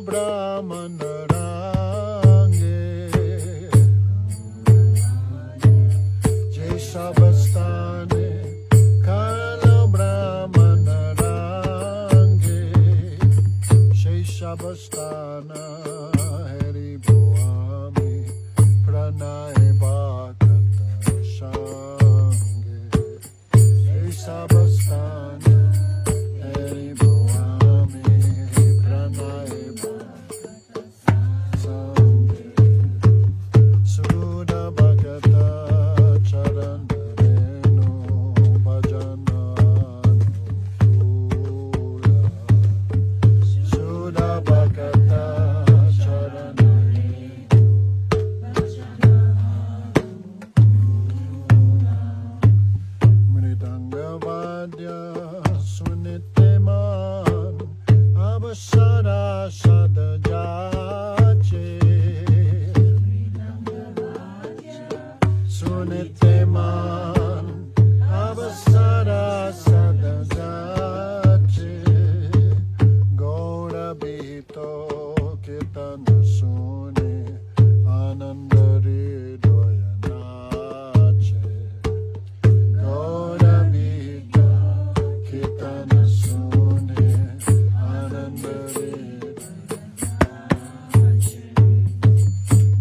Brahmanarange Jai Sabastane Kalo Brahmanarange Jai Sabastana Hari Bhuami Pranay Bhakata Shange Jai Sabastana Hari Bhuami Pranay Suda Bhagata Charanareno Bhajananukula Suda Bhagata Charanareno Mridanga Vadya Suniteman Abasara Sadajache Suniteman Abasara Sadajache Gaura Bhito Kitana Sune Anandari Doyanache Gaura Bhito Kitana Sune Anandari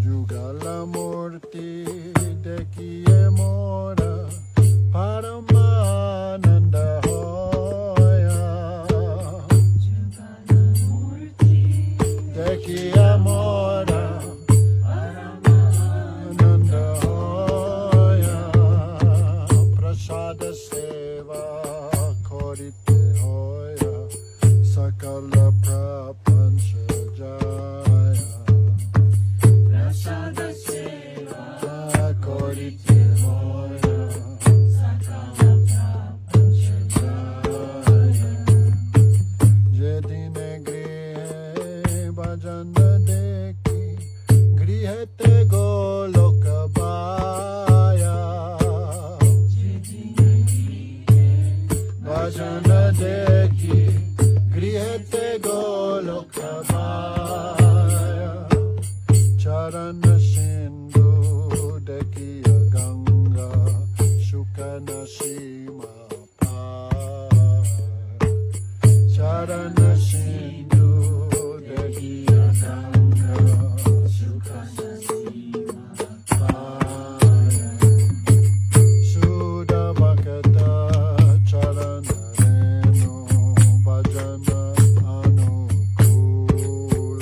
Jugala Murti Dekiye Mora Paramananda Hoya Dekiye Mora Paramananda Hoya Prasada Seva Korite Hoya Sakala Prapancha Jaya Prasada Seva Korite Hoya Sakala Prapancha Jaya Jedine Grihe Bhajana Deki Grihete Golokabaya Bhajana Deki Grihete Golokabaya Charana Sindhu Dekiya Ganga Shukana Sima Par Charana Sindhu Dekiya Ganga Shukana Sima Par Suda Bhakata Charanareno Bhajana Anukula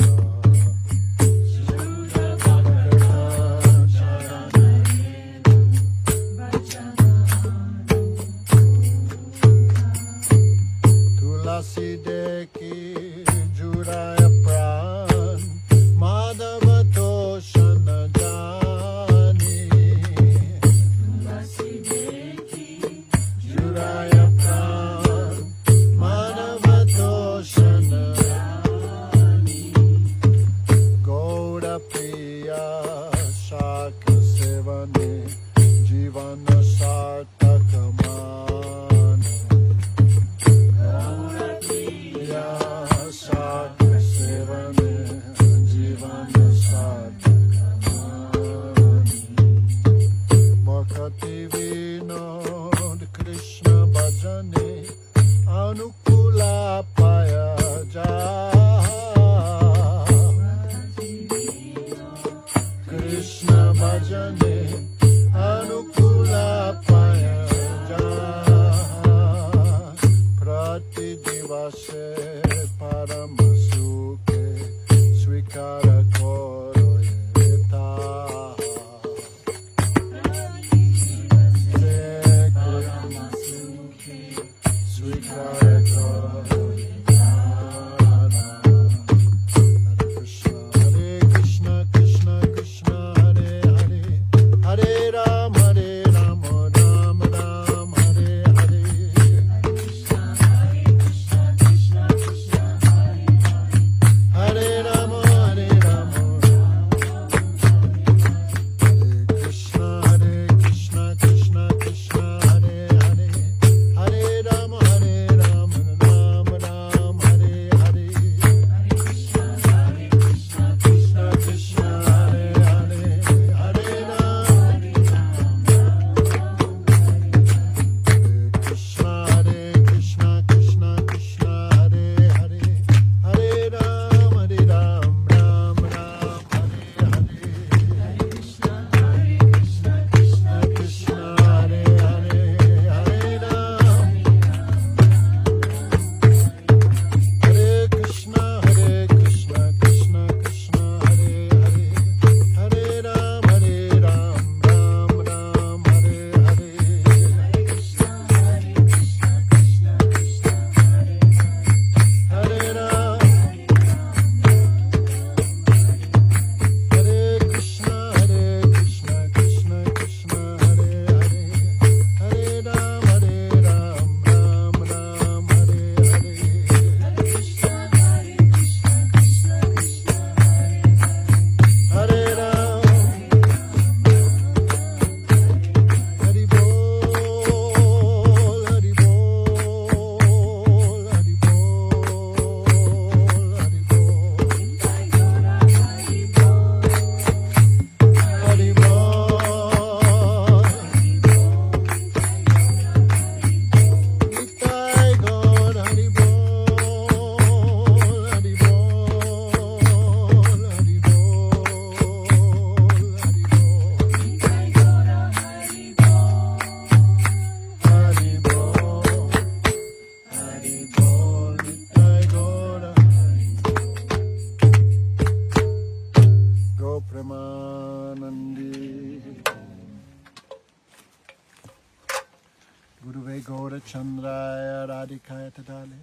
Chandraya Radhikaya Tadale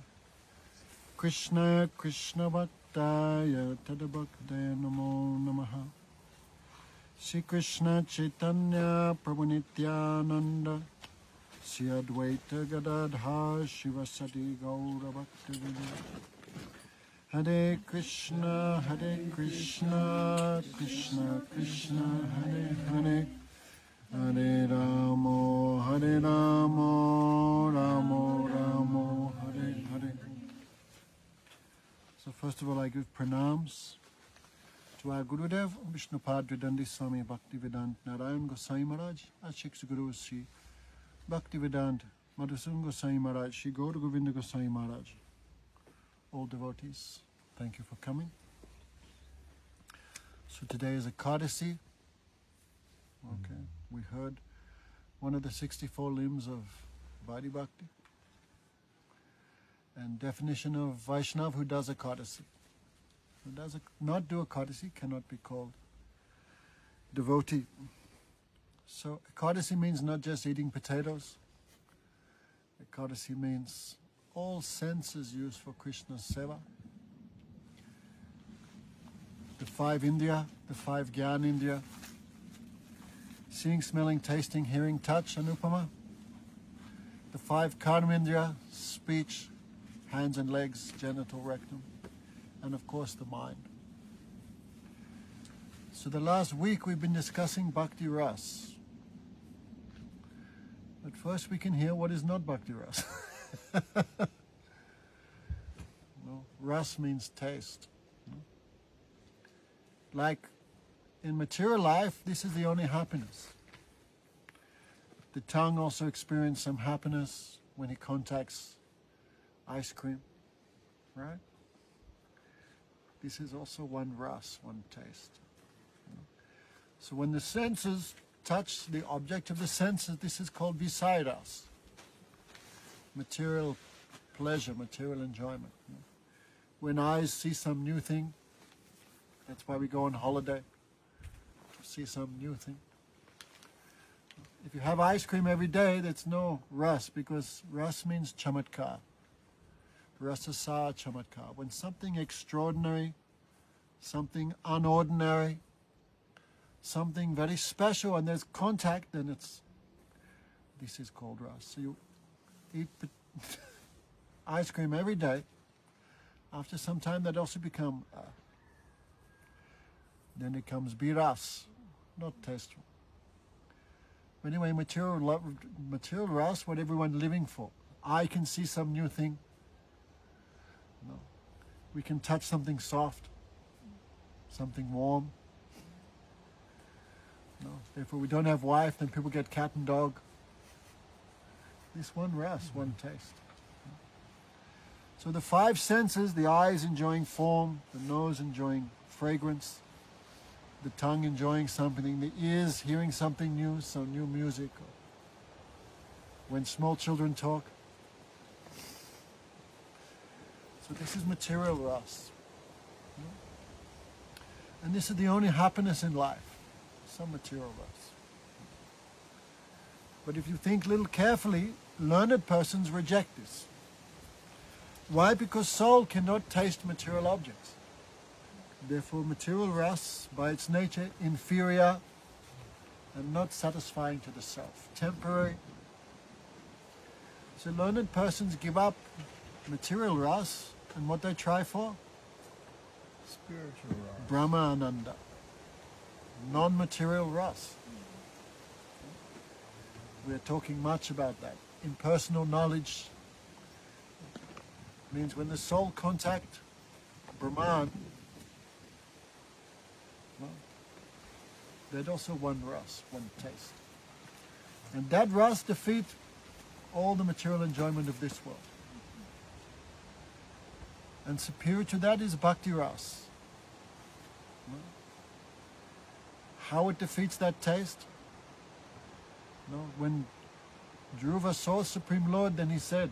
Krishna Krishna Bhaktaya Tadabhaktaya Namo Namaha Shri Krishna Chaitanya Prabhu Nityananda Shri Advaita Gadadhar Shivasati Gaura Bhaktivinoda Hare Krishna Krishna Krishna Hare Hare Hare Ramo Ramo Ramo Hare Hare. So first of all I give pranams to our Gurudev, Vishnupadri Dandi Swami Bhaktivedanta Narayan Gosai Maharaj, our Shiksh Guru Sri Bhaktivedanta Madhusudana Gosai Maharaj, Shri Gaura Govinda Gosai Maharaj. All devotees, thank you for coming. So today is Ekadasi. Okay, we heard one of the 64 limbs of Bhakti Bhakti. And definition of Vaishnav who does Ekadasi. Who does not do Ekadasi cannot be called devotee. So Ekadasi means not just eating potatoes. Ekadasi means all senses used for Krishna's seva. The 5 Indriya, the 5 Gyan Indriya, seeing, smelling, tasting, hearing, touch, anupama. The 5 Karma Indriya, speech, hands and legs, genital, rectum, and of course the mind. So the last week we've been discussing Bhakti-rasa. But first we can hear what is not Bhakti-rasa. No, ras means taste. No? Like in material life, this is the only happiness. The tongue also experiences some happiness when it contacts ice cream, right? This is also one ras, one taste. So when the senses touch the object of the senses, this is called visaya-rasa. Material pleasure, material enjoyment. When eyes see some new thing, that's why we go on holiday, to see some new thing. If you have ice cream every day, that's no ras, because ras means chamatkar. Rasa-sa chamatkar. When something extraordinary, something unordinary, something very special, and there's contact, then this is called ras. So you eat ice cream every day. After some time, that also become, then it comes biras, not tasteful. But anyway, material ras, what everyone living for. I can see some new thing. No. We can touch something soft, something warm. No. Therefore, we don't have wife, then people get cat and dog. This one ras, one taste. So the 5 senses, the eyes enjoying form, the nose enjoying fragrance, the tongue enjoying something, the ears hearing something new, some new music. When small children talk. So this is material rasa. And this is the only happiness in life, some material rasa. But if you think a little carefully, learned persons reject this. Why? Because soul cannot taste material objects. Therefore, material rasa, by its nature, inferior and not satisfying to the self, temporary. So learned persons give up material rasa, and what they try for? Spiritual rasa. Brahma-ananda, non-material rasa. We are talking much about that. Impersonal knowledge means when the soul contact Brahman, well, there's also one rasa, one taste. And that rasa defeats all the material enjoyment of this world. And superior to that is Bhakti-rasa. Well, how it defeats that taste? No, when Dhruva saw Supreme Lord, then he said,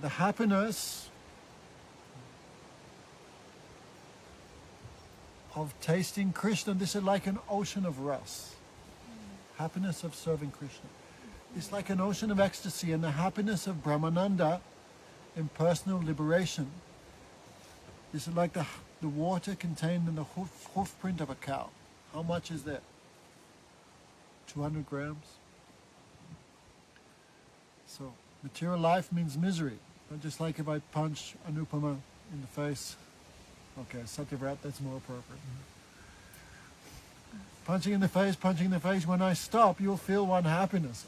the happiness of tasting Krishna, this is like an ocean of rasa. Happiness of serving Krishna. is like an ocean of ecstasy, and the happiness of Brahmananda, impersonal liberation, is like the water contained in the hoof print of a cow. How much is that? 200 grams? So material life means misery. But just like if I punch Anupama in the face, okay, Satyavrat, that's more appropriate. Punching in the face, when I stop, you'll feel one happiness.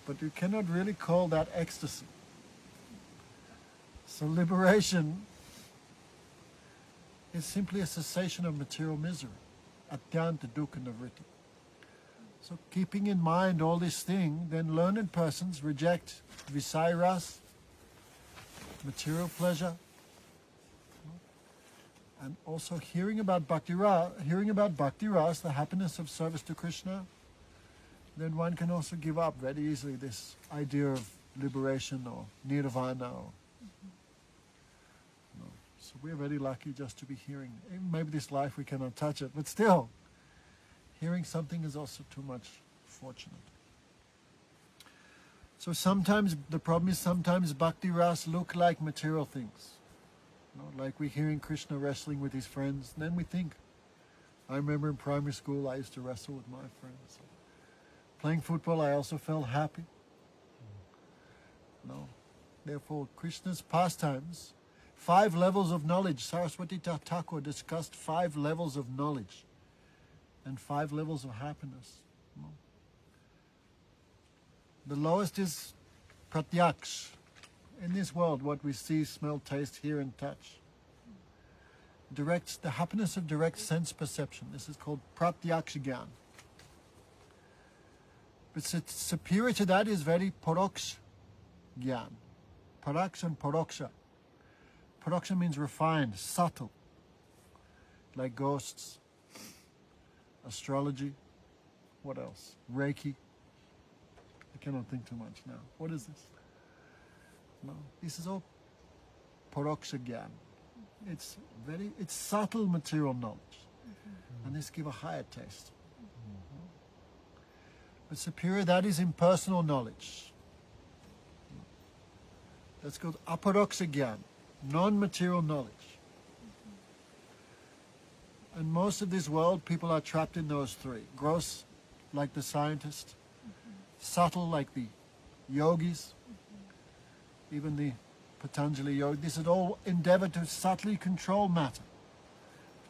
But you cannot really call that ecstasy. So liberation is simply a cessation of material misery. Atyanta dukkha nivritti. So keeping in mind all these things, then learned persons reject Vatsalya-rasa, material pleasure, and also hearing about Bhakti-rasa, the happiness of service to Krishna, then one can also give up very easily this idea of liberation or nirvana. So we're very lucky just to be hearing. Maybe this life we cannot touch it, but still, hearing something is also too much fortunate. So sometimes, the problem is sometimes Bhakti-rasa look like material things. Like we're hearing Krishna wrestling with his friends, and then we think. I remember in primary school I used to wrestle with my friends. Playing football I also felt happy. Therefore Krishna's pastimes, 5 levels of knowledge. Saraswati Thakur discussed 5 levels of knowledge and 5 levels of happiness. The lowest is pratyaksh. In this world, what we see, smell, taste, hear, and touch. The happiness of direct sense perception. This is called pratyaksh gyan. But superior to that is very paroksh gyan. Paraksh and paroksha. Paroksha means refined, subtle, like ghosts, astrology, what else? Reiki. I cannot think too much now. What is this? No, this is all paroksha gyan. It's subtle material knowledge, and this give a higher taste. But superior, that is impersonal knowledge. That's called aparoksha gyan, non-material knowledge. And most of this world, people are trapped in those 3. Gross, like the scientist. Subtle, like the yogis. Even the Patanjali yoga. This is all endeavor to subtly control matter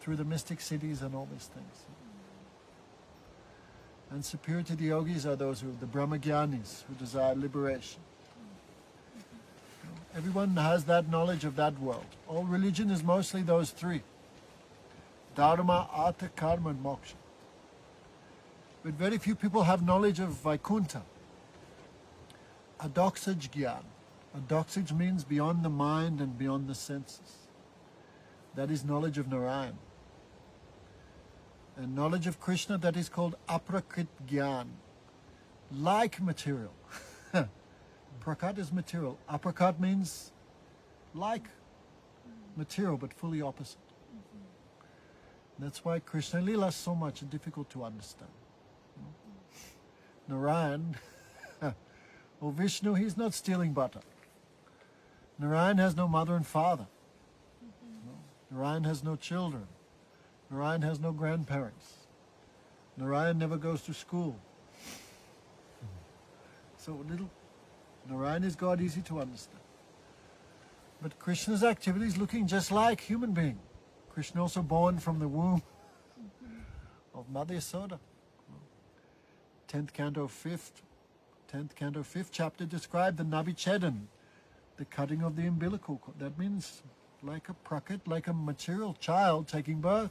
through the mystic cities and all these things. And superior to the yogis are those the Brahmagyanis, who desire liberation. Everyone has that knowledge of that world. All religion is mostly those 3. Dharma, Artha, Karma, and Moksha. But very few people have knowledge of Vaikuntha. Adoksaj Gyan. Adoksaj means beyond the mind and beyond the senses. That is knowledge of Narayan. And knowledge of Krishna, that is called aprakrit Gyan. Like material. Prakat is material. Aprakat means like material, but fully opposite. That's why Krishna Lila is so much difficult to understand. Narayan, or Vishnu, he's not stealing butter. Narayan has no mother and father. Narayan has no children. Narayan has no grandparents. Narayan never goes to school. So Narayan is God, easy to understand. But Krishna's activities looking just like human being. Krishna also born from the womb of Mother Yasoda. 10th canto 5th chapter described the Nabichedan, the cutting of the umbilical cord. That means like a prakat, like a material child taking birth.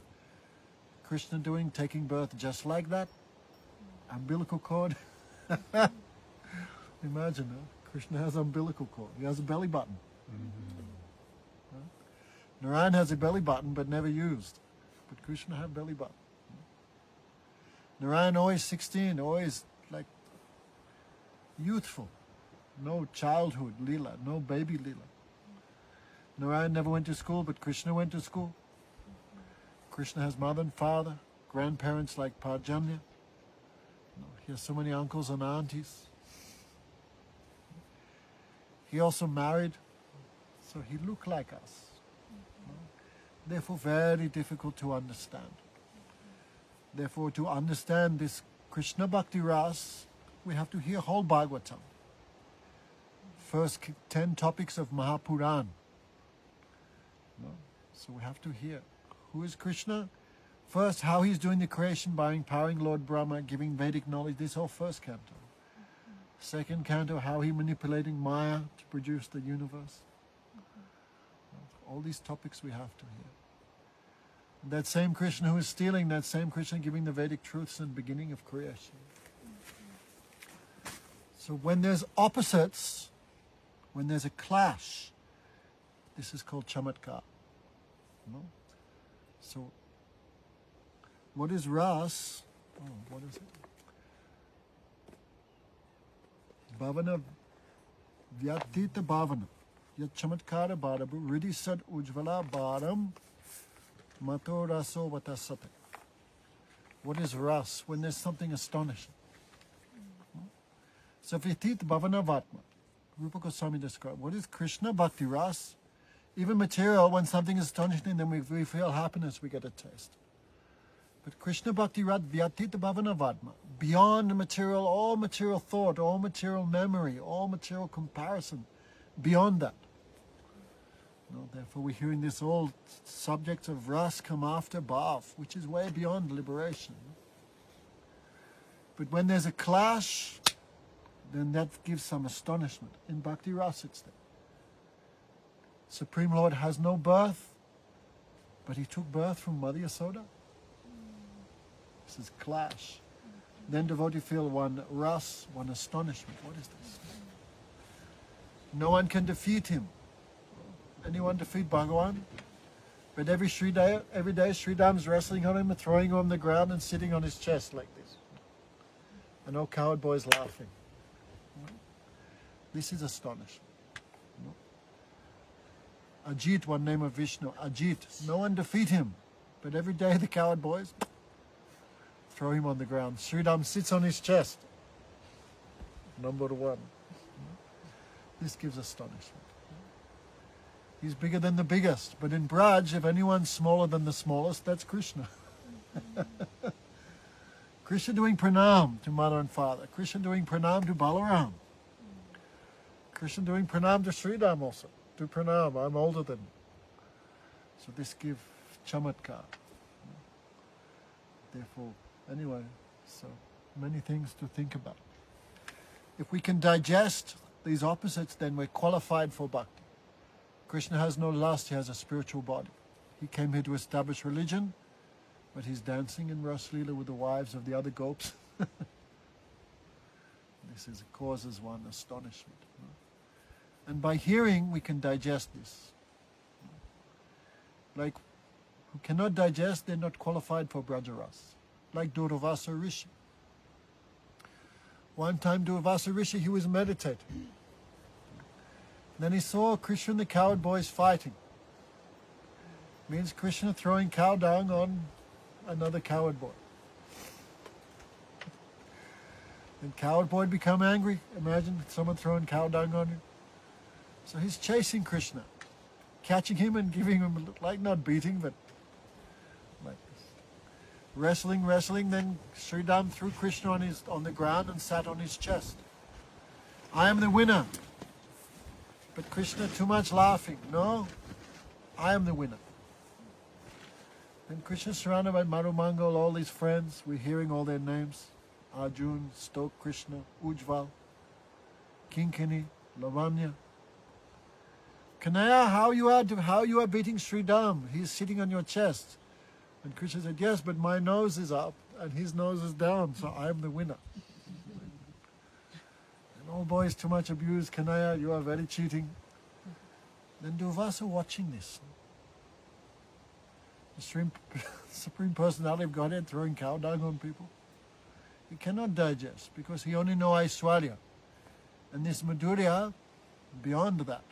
Krishna taking birth just like that. Umbilical cord. Imagine, Krishna has an umbilical cord. He has a belly button. Narayan has a belly button but never used. But Krishna has a belly button. Narayan always 16, always like youthful. No childhood lila, no baby lila. Narayan never went to school, but Krishna went to school. Krishna has mother and father, grandparents like Parjanya. He has so many uncles and aunties. He also married, so he looked like us. Therefore, very difficult to understand. Therefore, to understand this Krishna Bhakti Ras, we have to hear whole Bhagavatam. First 10 topics of Mahapuran. So we have to hear who is Krishna. First, how he's doing the creation by empowering Lord Brahma, giving Vedic knowledge. This whole first canto. Second canto, how he manipulating Maya to produce the universe. All these topics we have to hear. That same Krishna who is stealing, that same Krishna giving the Vedic truths in the beginning of creation. So when there's opposites, when there's a clash, this is called chamatkar. No? So what is ras? What is it? Bhavana vyatita bhavana. Yat chamatkara bhadabu riddhi sad ujvala bharam mato raso vatasate. What is ras? When there's something astonishing. So vyatita bhavana vatma. Rupa Goswami described. What is Krishna Bhakti Ras? Even material, when something is astonishing, then we feel happiness, we get a taste. But Krishna Bhakti Rat Vyatita Bhavana Vadma, beyond material, all material thought, all material memory, all material comparison, beyond that. Therefore we're hearing this old subject of Ras come after Bhav, which is way beyond liberation. But when there's a clash, then that gives some astonishment. In Bhakti Ras it's there. Supreme Lord has no birth, but he took birth from Mother Yasoda. This is clash. Then devotee feel one ras, one astonishment. What is this? No one can defeat him. Anyone defeat Bhagavan? But every day Sri Dam's wrestling on him and throwing him on the ground and sitting on his chest like this. And all coward boys laughing. This is astonishing. Ajit, one name of Vishnu. Ajit, no one defeat him. But every day the coward boys throw him on the ground. Sridham sits on his chest. Number one. This gives astonishment. He's bigger than the biggest. But in Braj, if anyone's smaller than the smallest, that's Krishna. Krishna doing pranam to mother and father. Krishna doing pranam to Balaram. Krishna doing pranam to Sridham also. Do pranam, I'm older than. So this gives chamatkar. Therefore, anyway, so many things to think about. If we can digest these opposites, then we're qualified for bhakti. Krishna has no lust, he has a spiritual body. He came here to establish religion, but he's dancing in Ras Leela with the wives of the other gopis. This causes one astonishment. And by hearing, we can digest this. Like, who cannot digest, they're not qualified for Brajaras. Like Durvasa Rishi. One time Durvasa Rishi, he was meditating. Then he saw Krishna and the coward boys fighting. Means Krishna throwing cow dung on another coward boy. And coward boy become angry. Imagine someone throwing cow dung on him. So he's chasing Krishna, catching him and giving him, like not beating, but like this. Wrestling, then Sridham threw Krishna on the ground and sat on his chest. I am the winner. But Krishna too much laughing. No, I am the winner. Then Krishna surrounded by Marumangal, all his friends, we're hearing all their names. Arjun, Stok Krishna, Ujval, Kinkini, Lavanya. Kanaya, how you are beating Sridham? He's sitting on your chest. And Krishna said, yes, but my nose is up and his nose is down, so I am the winner. And all boys too much abused. Kanaya, you are very cheating. Then Durvasa watching this. The Supreme Personality of Godhead throwing cow dung on people. He cannot digest because he only knows Aishwarya. And this Madhurya, beyond that.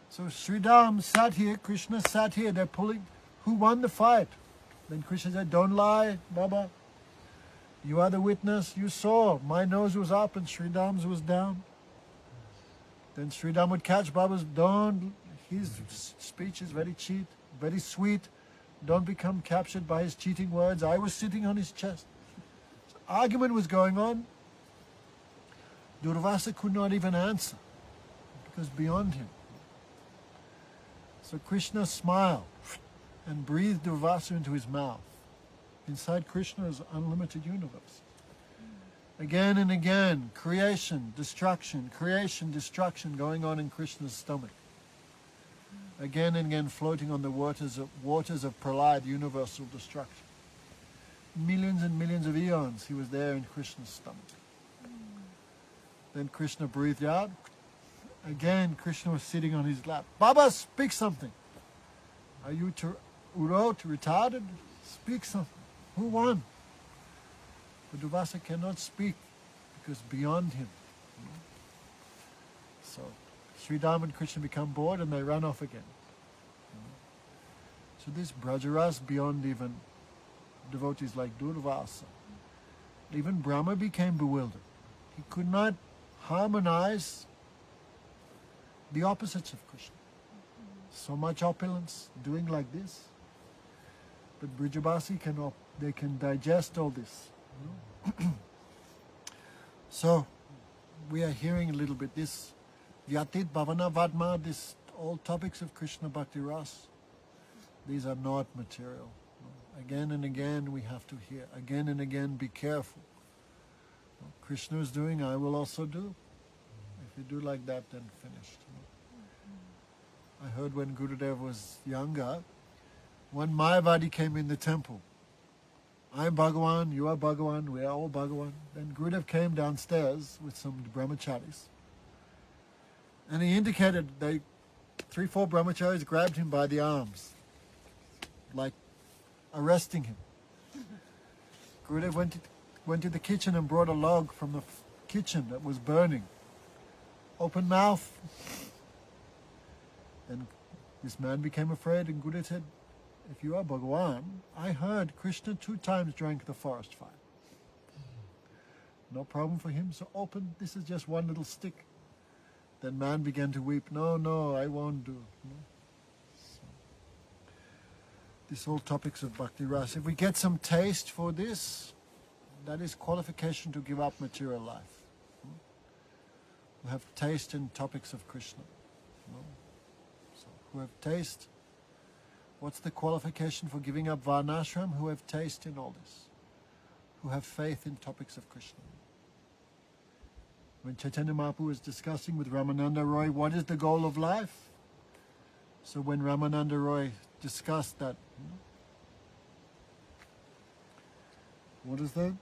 So Sridham sat here, Krishna sat here, they're pulling. Who won the fight? Then Krishna said, don't lie, Baba. You are the witness, you saw. My nose was up and Sri Dam's was down. Then Sri Dam would catch Baba's, don't, his speech is very cheat, very sweet. Don't become captured by his cheating words. I was sitting on his chest. So argument was going on. Durvasa could not even answer because beyond him. So Krishna smiled and breathed Durvasa into his mouth. Inside Krishna is unlimited universe. Again and again, creation, destruction going on in Krishna's stomach. Again and again floating on the waters of Prahlad, universal destruction. Millions and millions of eons he was there in Krishna's stomach. Then Krishna breathed out. Again, Krishna was sitting on his lap. Baba, speak something. Are you retarded? Speak something. Who won? But Durvasa cannot speak because beyond him. So Sri Dam and Krishna become bored and they run off again. So this Brajaras beyond even devotees like Durvasa. Even Brahma became bewildered. He could not harmonize the opposites of Krishna. So much opulence, doing like this. But Brijabasi they can digest all this. So we are hearing a little bit this Vyatit, Bhavana, Vadma, this all topics of Krishna Bhakti Ras. These are not material. Again and again we have to hear. Again and again be careful. Krishna is doing, I will also do. If you do like that, then finished. I heard when Gurudev was younger, one Mayavadi came in the temple. I'm Bhagawan, you are Bhagawan, we are all Bhagawan. Then Gurudev came downstairs with some brahmacharis. And he indicated, 3-4 brahmacharis grabbed him by the arms, like arresting him. Gurudev went to the kitchen and brought a log from the kitchen that was burning. Open mouth. And this man became afraid and Gurudev said, if you are Bhagawan, I heard Krishna 2 times drank the forest fire. No problem for him, so open, this is just one little stick. Then man began to weep, no, I won't do. So, these all topics of Bhakti Rasa. If we get some taste for this, that is qualification to give up material life. We have taste in topics of Krishna. So who have taste, what's the qualification for giving up Varnashram? Who have taste in all this. Who have faith in topics of Krishna. When Chaitanya Mahaprabhu was discussing with Ramananda Roy, what is the goal of life? So when Ramananda Roy discussed that, what is that?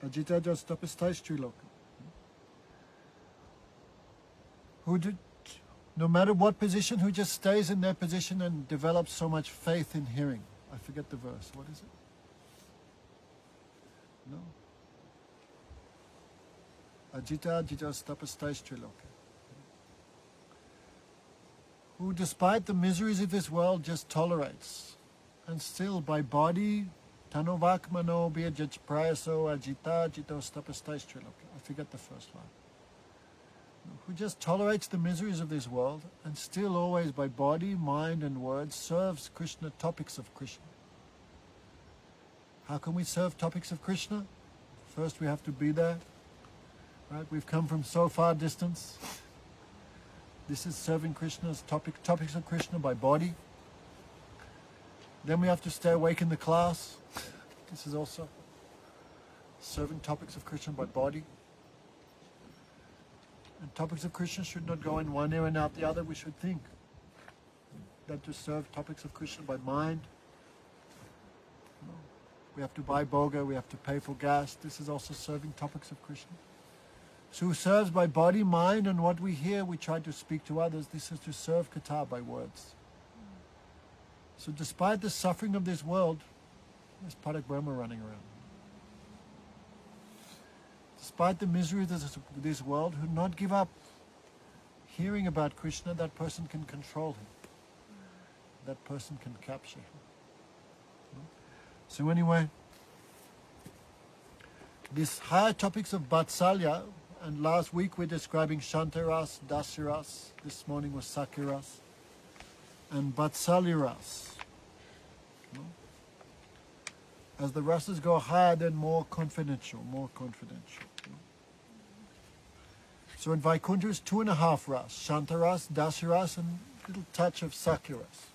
Ajita Jastapistai Triloka. Who did, no matter what position, who just stays in their position and develops so much faith in hearing. I forget the verse. What is it? No. Ajita Stapastai Triloka. Who despite the miseries of this world just tolerates. And still by body, Tanovak Mano Biyajaj Prayaso Ajita Jito Stapastai Triloka. I forget the first line. Who just tolerates the miseries of this world and still always by body, mind and words serves Krishna, topics of Krishna. How can we serve topics of Krishna? First we have to be there. Right? We've come from so far distance. This is serving Krishna's topics of Krishna by body. Then we have to stay awake in the class. This is also serving topics of Krishna by body. And topics of Krishna should not go in one ear and out the other. We should think that to serve topics of Krishna by mind. We have to buy boga, we have to pay for gas. This is also serving topics of Krishna. So who serves by body, mind, and what we hear, we try to speak to others. This is to serve Katha by words. So despite the suffering of this world, there's Parak Brahma running around. Despite the misery of this world, who not give up hearing about Krishna, that person can control him. That person can capture him. So anyway, these higher topics of Vatsalya, and last week we're describing Shantaras, Dasiras, this morning was Sakiras, and Vatsalya-rasa. As the rasas go higher, then more confidential. So in Vaikuntha is 2.5 ras, Shantaras, Dasiras, and a little touch of Sakiras.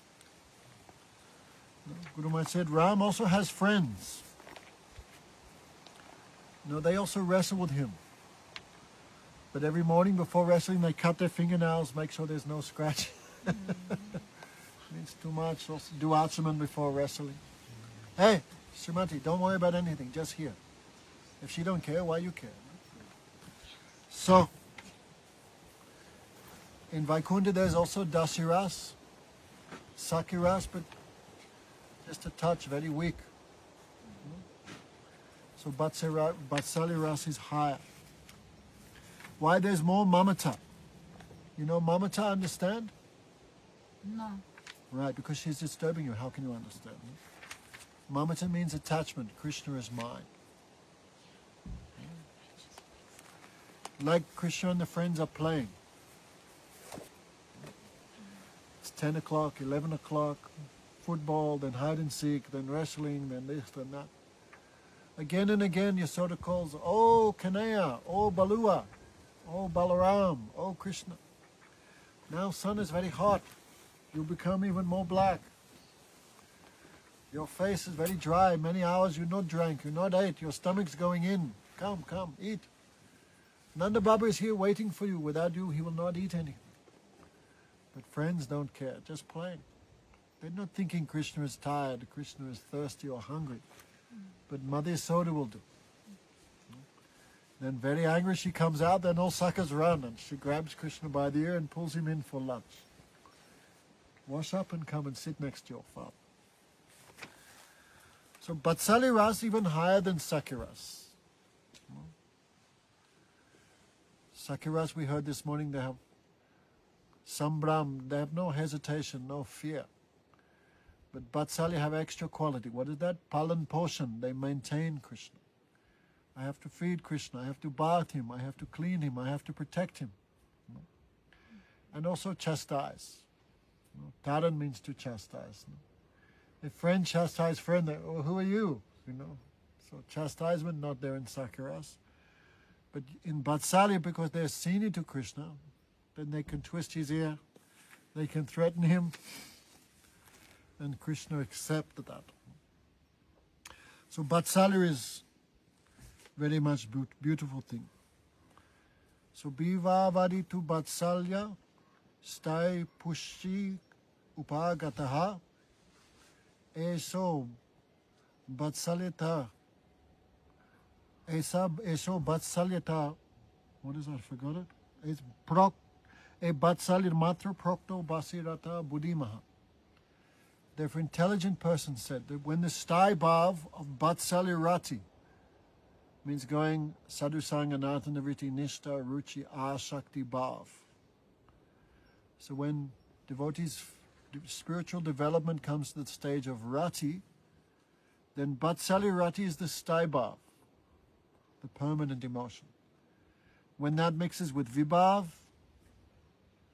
Guru Maharaj said, Ram also has friends. They also wrestle with him. But every morning before wrestling, they cut their fingernails, make sure there's no scratch. Means too much. Also do achaman before wrestling. Hey, Srimati, don't worry about anything, just here. If she don't care, why you care? So, in Vaikuntha there's also Dasiras, Sakiras, but just a touch, very weak. So Vatsalya-rasa is higher. Why there's more mamata? Mamata, understand? No. Right, because she's disturbing you. How can you understand? Mamata means attachment. Krishna is mine. Like Krishna and the friends are playing. It's 10 o'clock, 11 o'clock, football, then hide and seek, then wrestling, then this, then that. Again and again Yasoda calls, oh Kanaya, oh Balua, oh Balaram, oh Krishna. Now sun is very hot. You become even more black. Your face is very dry. Many hours you're not drank, you're not ate. Your stomach's going in. Come, eat. Nanda Baba is here waiting for you. Without you, he will not eat anything. But friends don't care, just playing. They're not thinking Krishna is tired, Krishna is thirsty or hungry. But Mother Yasoda will do. Then very angry she comes out, then all suckers run, and she grabs Krishna by the ear and pulls him in for lunch. Wash up and come and sit next to your father. So Vatsalya-rasa even higher than Sakiras. Sakiras, we heard this morning, they have sambram, they have no hesitation, no fear. But Vatsalya have extra quality. What is that? Palan Poshan. They maintain Krishna. I have to feed Krishna. I have to bath him. I have to clean him. I have to protect him. And also chastise. Taran means to chastise. A friend chastise friend. Oh, who are you? So chastisement not there in Sakiras. But in Vatsalya, because they're senior to Krishna, then they can twist his ear. They can threaten him. And Krishna accepted that. So Vatsalya is very much beautiful thing. So Bivavadi tu Vatsalya stai pushi upagataha eso Vatsalyata eso Vatsalyata, what is that? I forgot it. It's a Vatsalya matra prokto basirata buddhimaha. Therefore, intelligent person said that when the stai bhav of Vatsalya-rati means going sadhu sanga natanavritti nishta ruchi ashakti bhav. So when devotees' spiritual development comes to the stage of rati, then Vatsalya-rati is the stai bhav, the permanent emotion. When that mixes with vibhav,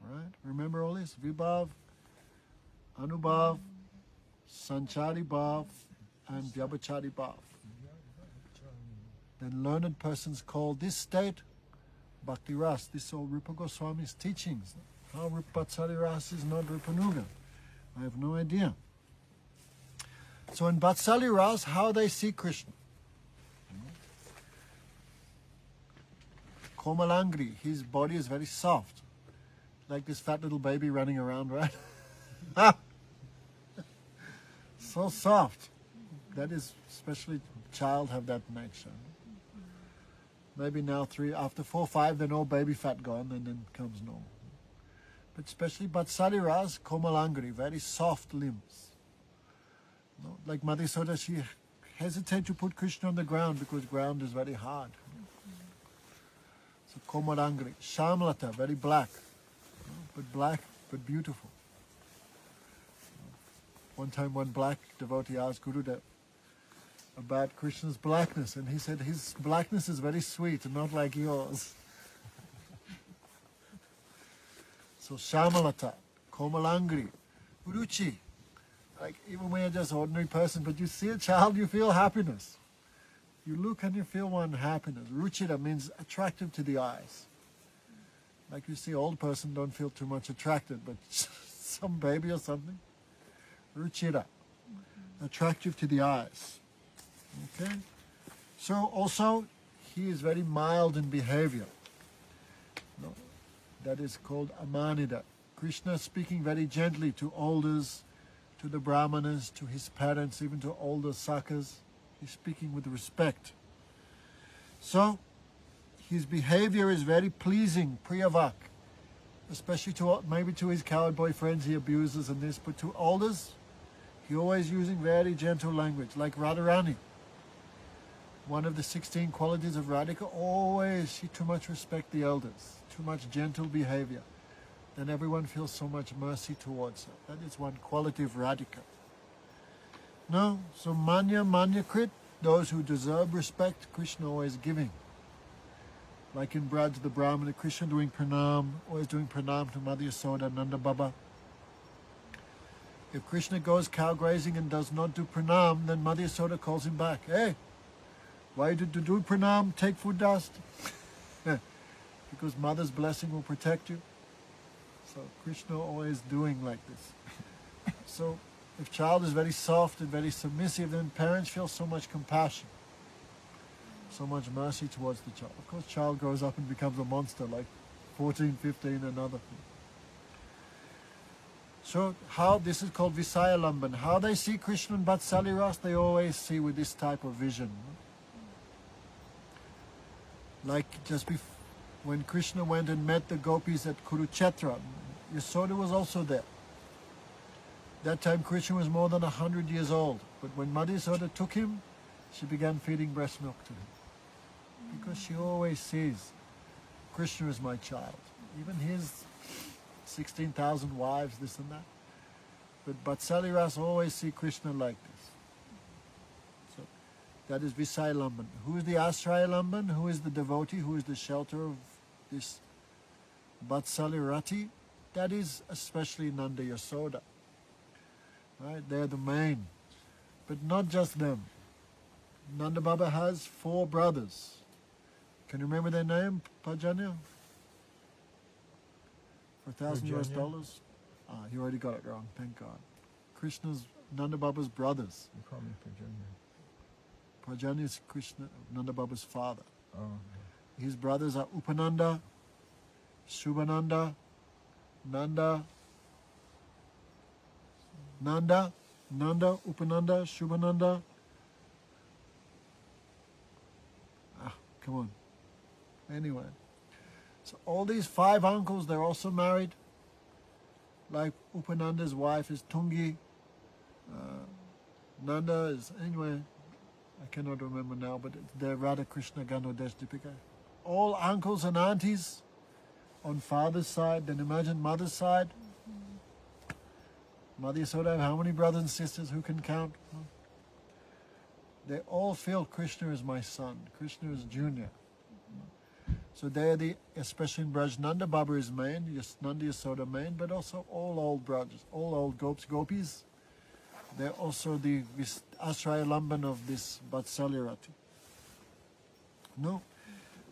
right? Remember all this? Vibhav, anubhav, sanchari bhav, and vyabhachari bhav. Then learned persons call this state bhakti ras. This is all Rupa Goswami's teachings. How Vatsalya-rasa is not Rupanuga, I have no idea. So in Vatsalya-rasa, how they see Krishna. Komalangri, his body is very soft, like this fat little baby running around, right? So soft. That is, especially child have that nature. Maybe now after 4 or 5, then all baby fat gone, and then comes normal. But especially Vatsalya-rasa, Komalangri, very soft limbs. Like Mother Yasoda, she hesitated to put Krishna on the ground because ground is very hard. So Komalangri, Shamlata, very black, but beautiful. One time one black devotee asked Gurudev, about Krishna's blackness, and he said his blackness is very sweet and not like yours. So Shamalata, Komalangri, Ruchi. Like even when you're just an ordinary person, but you see a child, you feel happiness. You look and you feel one happiness. Ruchira means attractive to the eyes. Like you see old person don't feel too much attracted, but some baby or something. Ruchira, attractive to the eyes. Okay? So also, he is very mild in behavior. No, that is called amanida. Krishna speaking very gently to elders, to the brahmanas, to his parents, even to older sakas. He's speaking with respect. So, his behavior is very pleasing, priyavak. Especially to maybe to his cowboy friends he abuses and this, but to elders, he always using very gentle language, like Radharani. One of the 16 qualities of Radhika, always she too much respect the elders, too much gentle behavior. Then everyone feels so much mercy towards her. That is one quality of Radhika. No, so manya krit, those who deserve respect, Krishna always giving. Like in Braj, the Brahmana, Krishna doing pranam, always doing pranam to Mother Yasoda, Nanda Baba. If Krishna goes cow grazing and does not do pranam, then Mother Yasoda calls him back. Hey, why did you do pranam? Take food dust. Because Mother's blessing will protect you. So Krishna always doing like this. So if child is very soft and very submissive, then parents feel so much compassion, so much mercy towards the child. Of course, child grows up and becomes a monster, like 14, 15, another thing. So how this is called Visaya-lamban. How they see Krishna and Vatsalya-rasa, they always see with this type of vision. Like just before, when Krishna went and met the gopis at Kurukshetra, Yasoda was also there. That time Krishna was more than 100 years old. But when Mother Yasoda took him, she began feeding breast milk to him. Because she always sees, Krishna is my child. Even his 16,000 wives, this and that. But Vatsalya-rasa always see Krishna like this. So that is Visaya-lamban. Who is the Ashraya-lamban? Who is the devotee? Who is the shelter of this Vatsalya-rati? That is especially Nanda Yasoda. Right? They're the main. But not just them. Nanda Baba has 4 brothers. Can you remember their name, Pajanya? For $1,000 US? You already got it wrong, thank God. Krishna's, Nanda Baba's brothers. You call me Pajanya. Pajanya is Krishna, Nanda Baba's father. Oh. His brothers are Upananda, Subhananda, Nanda, Upananda, Subhananda. Come on. Anyway. So all these 5 uncles, they're also married. Like Upananda's wife is Tungi. Nanda is, anyway, I cannot remember now, but they're Radha Krishna Ganodesh Dipika. All uncles and aunties on father's side, then imagine mother's side. Mother Yasoda, how many brothers and sisters, who can count? They all feel Krishna is my son, Krishna is junior. So they are especially in Braj, Nanda Baba is main, Nanda Yasoda main, but also all old Brajas, all old gopis. They're also the Ashraya-lamban of this Vatsalya-rati. No.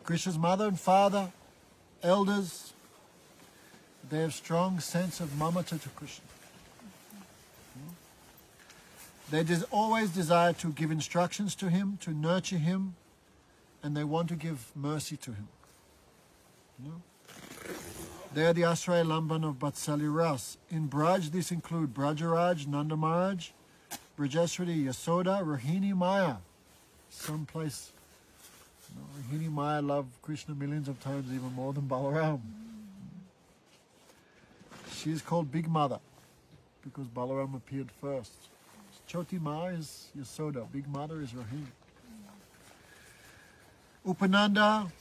Krishna's mother and father, elders, they have strong sense of mamata to Krishna. They always desire to give instructions to him, to nurture him, and they want to give mercy to him. They are the Ashraya-lamban of Vatsalya-rasa. In Braj, this include Brajaraj, Nanda Maharaj, Brajeshwari, Yasoda, Rohini Maya. Someplace, Rohini Maya loved Krishna millions of times, even more than Balaram. She is called Big Mother, because Balaram appeared first. Choti Ma is Yasoda, Big Mother is Rohini. Upananda,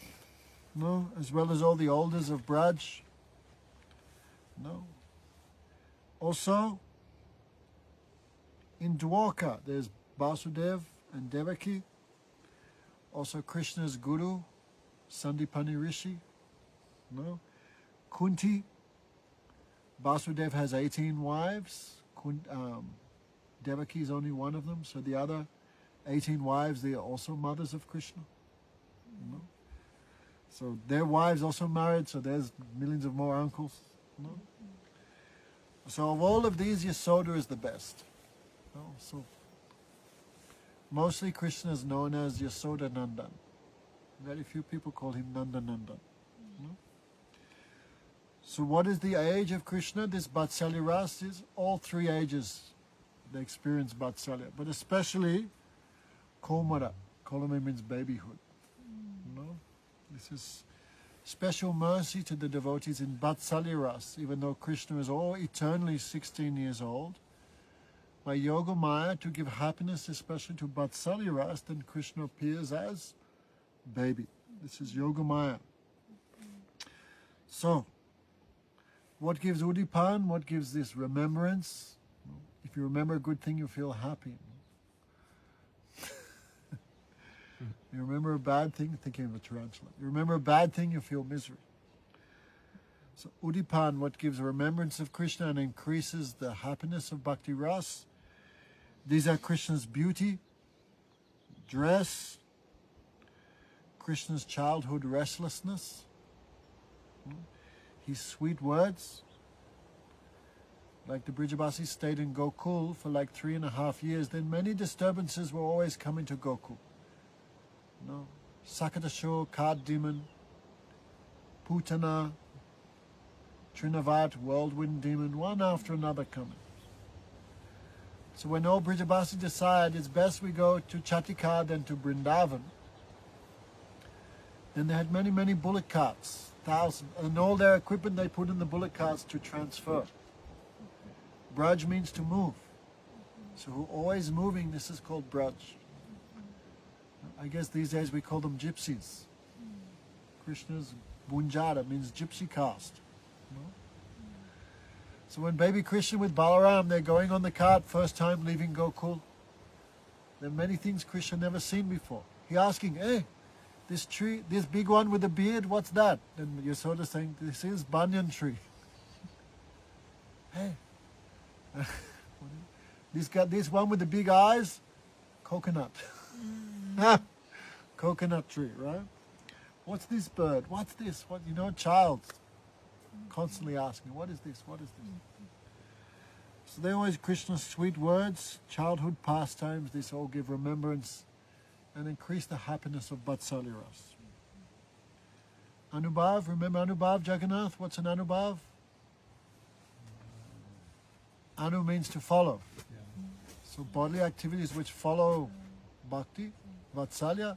as well as all the elders of Braj. Also, in Dwarka, there's Basudev and Devaki. Also Krishna's guru, Sandipani Rishi. No? Kunti. Vasudeva has 18 wives. Devaki is only one of them. So the other 18 wives, they are also mothers of Krishna. No? So their wives also married, so there's millions of more uncles. No? So of all of these, Yasoda is the best. No? So mostly Krishna is known as Yasoda Nandan. Very few people call him Nanda Nandan. No? So what is the age of Krishna? This Vatsalya-rasa is all three ages. They experience Vatsalya, but especially Komara. Kolame means babyhood. No? This is special mercy to the devotees in Vatsalya-rasa, even though Krishna is all eternally 16 years old. By Yoga Maya, to give happiness especially to Vatsalya-rasa, then Krishna appears as baby. This is Yoga Maya. So, what gives Udipan? What gives this remembrance? If you remember a good thing, you feel happy. You remember a bad thing, thinking of a tarantula. You remember a bad thing, you feel misery. So Udipan, what gives remembrance of Krishna and increases the happiness of Bhakti Ras. These are Krishna's beauty, dress, Krishna's childhood restlessness, his sweet words. Like the Brijabasis stayed in Gokul for like 3.5 years, then many disturbances were always coming to Gokul. No, Sakadasho, Card Demon, Putana, Trinavat, Whirlwind Demon, one after another coming. So when all Brijabasi decide it's best we go to Chatika than to Vrindavan, then they had many, many bullock carts, 1,000, and all their equipment they put in the bullock carts to transfer. Braj means to move. So who always moving, this is called Braj. I guess these days we call them gypsies. Krishna's Bunjara means gypsy caste. No? So when baby Krishna with Balaram, they're going on the cart, first time leaving Gokul. There are many things Krishna never seen before. He asking, hey, this tree, this big one with a beard, what's that? And Yasoda saying, this is banyan tree. Hey, this one with the big eyes, coconut. Coconut tree, right? What's this bird? What's this? What, you know, child constantly asking, what is this? What is this? So they always Krishna's sweet words, childhood pastimes, this all give remembrance and increase the happiness of Vatsalya-rasa. Anubhav, remember Anubhav, Jagannath? What's an Anubhav? Anu means to follow. So bodily activities which follow bhakti, Vatsalya.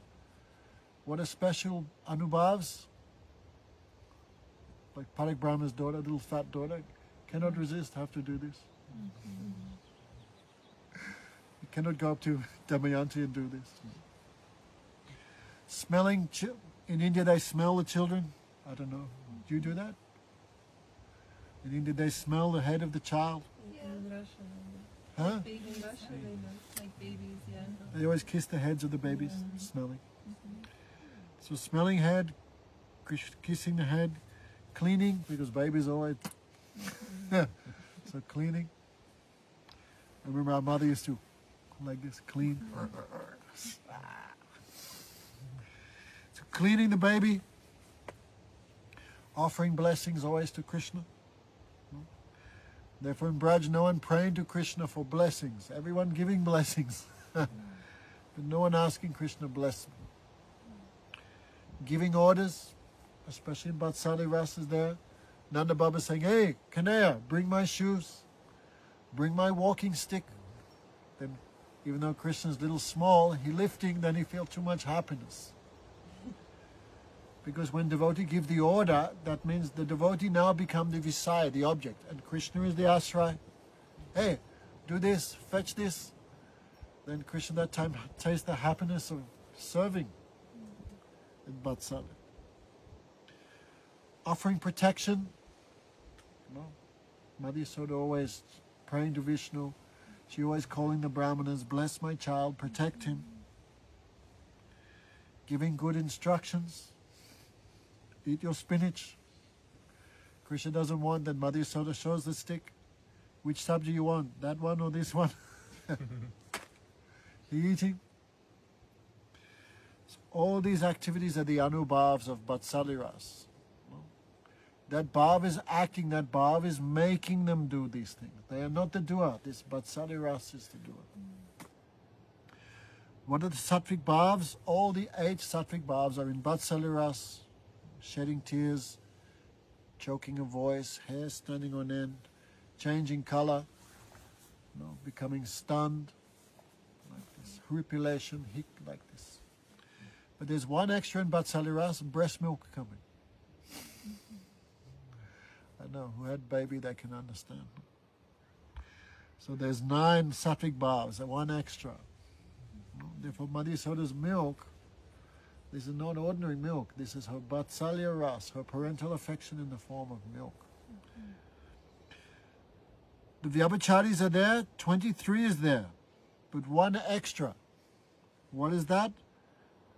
What are special Anubhavs? Like Parak Brahma's daughter, little fat daughter, cannot resist, have to do this. You cannot go up to Damayanti and do this. Smelling, in India they smell the children. I don't know. Do you do that? In India they smell the head of the child. In Russia. Huh? In Russia, they know, like babies, yeah. They always kiss the heads of the babies, smelling. So smelling head, kissing the head, cleaning, because babies always... So cleaning. I remember our mother used to, like this, clean. So cleaning the baby, offering blessings always to Krishna. Therefore in Braj, no one praying to Krishna for blessings. Everyone giving blessings. But no one asking Krishna bless them. Giving orders, especially in Vatsalya-rasa is there. Nanda Baba saying, hey, Kanaya, bring my shoes. Bring my walking stick. Then, even though Krishna's little small, he lifting, then he feels too much happiness. Because when devotee give the order, that means the devotee now become the Visaya, the object. And Krishna is the Ashray. Hey, do this, fetch this. Then Krishna that time tastes the happiness of serving in Vatsalya. Offering protection. No. Madhya Yasoda always praying to Vishnu. She always calling the Brahmanas, bless my child, protect him. giving good instructions. Eat your spinach. Krishna doesn't want that. Mother Yasoda shows the stick. Which sabji you want? That one or this one? He eating. So all these activities are the anubhavs of Vatsalya-rasa. That bhav is acting, that bhav is making them do these things. They are not the doer. This Vatsalya-rasa is the doer. What are the sattvic bhavs? All the 8 sattvic bhavs are in Vatsalya-rasa. Shedding tears, choking a voice, hair standing on end, changing color, becoming stunned, like this, horripilation, hic, like this. But there's one extra in Vatsalya-rasa, breast milk coming. I know, who had baby, they can understand. So there's 9 sattvic bhavs, and one extra. Therefore, Mother Yasoda's milk, this is not ordinary milk. This is her Vatsalya-rasa, her parental affection in the form of milk. The Vyabhacharis are there, 23 is there, but one extra. What is that?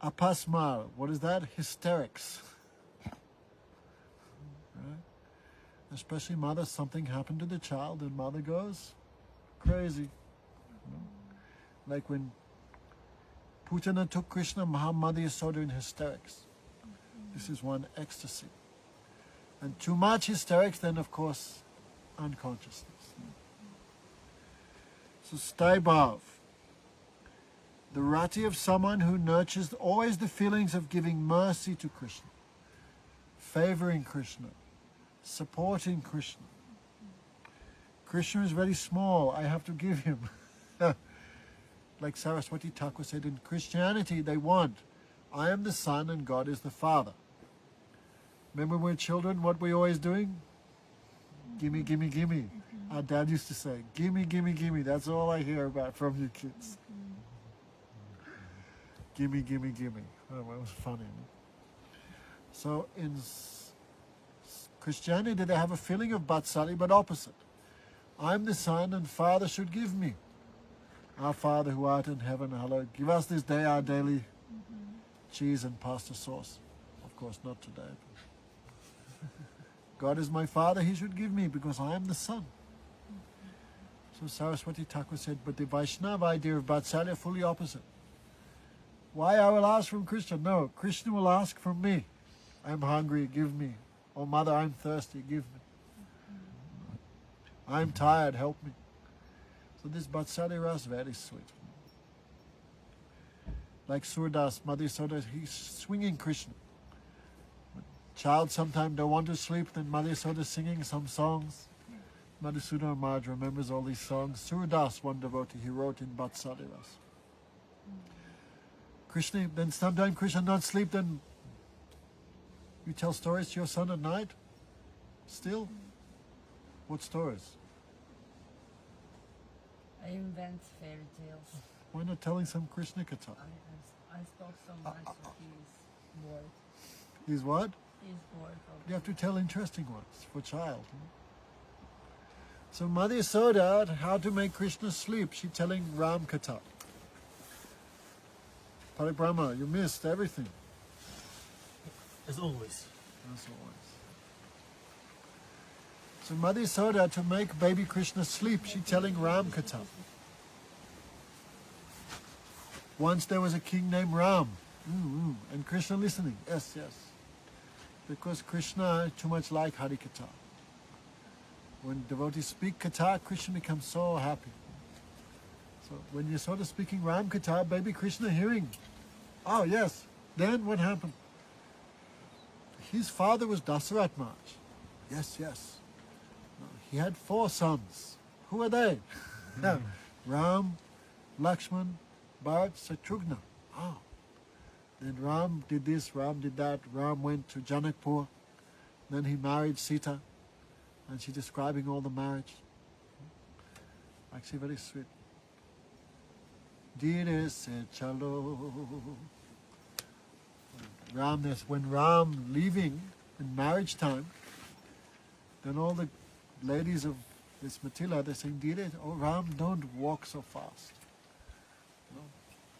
Apasmar. What is that? Hysterics. Right? Especially mother, something happened to the child and mother goes crazy. Like when Putana took Krishna, Mother Yasoda in hysterics. This is one ecstasy. And too much hysterics, then of course, unconsciousness. So stay above. The rati of someone who nurtures always the feelings of giving mercy to Krishna, favoring Krishna, supporting Krishna. Krishna is very small, I have to give him. Like Saraswati Thakur said, in Christianity they want, I am the son and God is the father. Remember when we were children, what we always doing? Gimme, gimme, gimme. Our dad used to say, gimme, gimme, gimme. That's all I hear about from you kids. Gimme, gimme, gimme. Oh, well, it was funny. So in Christianity they have a feeling of Vatsalya, but opposite. I'm the son and father should give me. Our Father who art in heaven, hallowed. Give us this day our daily cheese and pasta sauce. Of course, not today. God is my Father, He should give me because I am the Son. So Saraswati Thakur said, but the Vaishnava idea of Vatsalya fully opposite. Why I will ask from Krishna? No, Krishna will ask from me. I'm hungry, give me. Oh mother, I'm thirsty, give me. I'm tired, help me. So this Vatsalya-rasa is very sweet. Like Surdas, Mother Yasoda, he's swinging Krishna. Child sometimes don't want to sleep, then Mother Yasoda singing some songs. Madhusudana Maharaj remembers all these songs. Surdas, one devotee, he wrote in Vatsalya-rasa. Krishna, then sometimes Krishna not sleep, then you tell stories to your son at night? Still? What stories? I invent fairy tales. Why not telling some Krishna Katha? I spoke so much that he's bored. He's what? He's bored of You have to tell interesting ones for child. So Mother Yasoda, how to make Krishna sleep, she's telling Ram Katha. Paribrahma, you missed everything. As always. As always. So Mother Yasoda, to make baby Krishna sleep, she's telling Ram Katha. Once there was a king named Ram, and Krishna listening. Yes, yes. Because Krishna too much like Hari Katha. When devotees speak Katha, Krishna becomes so happy. So when Yasoda speaking Ram Katha, baby Krishna hearing. Oh yes. Then what happened? His father was Dasarat Maharaj. Yes, yes. He had 4 sons. Who are they? Ram, Lakshman, Bharat, Shatrugna. Oh. Then Ram did this, Ram did that. Ram went to Janakpur. Then he married Sita. And she's describing all the marriage. Actually very sweet. Dheere se chalo. When Ram leaving in marriage time, then all the ladies of this Matila, they're saying, Dheere, oh Ram, don't walk so fast.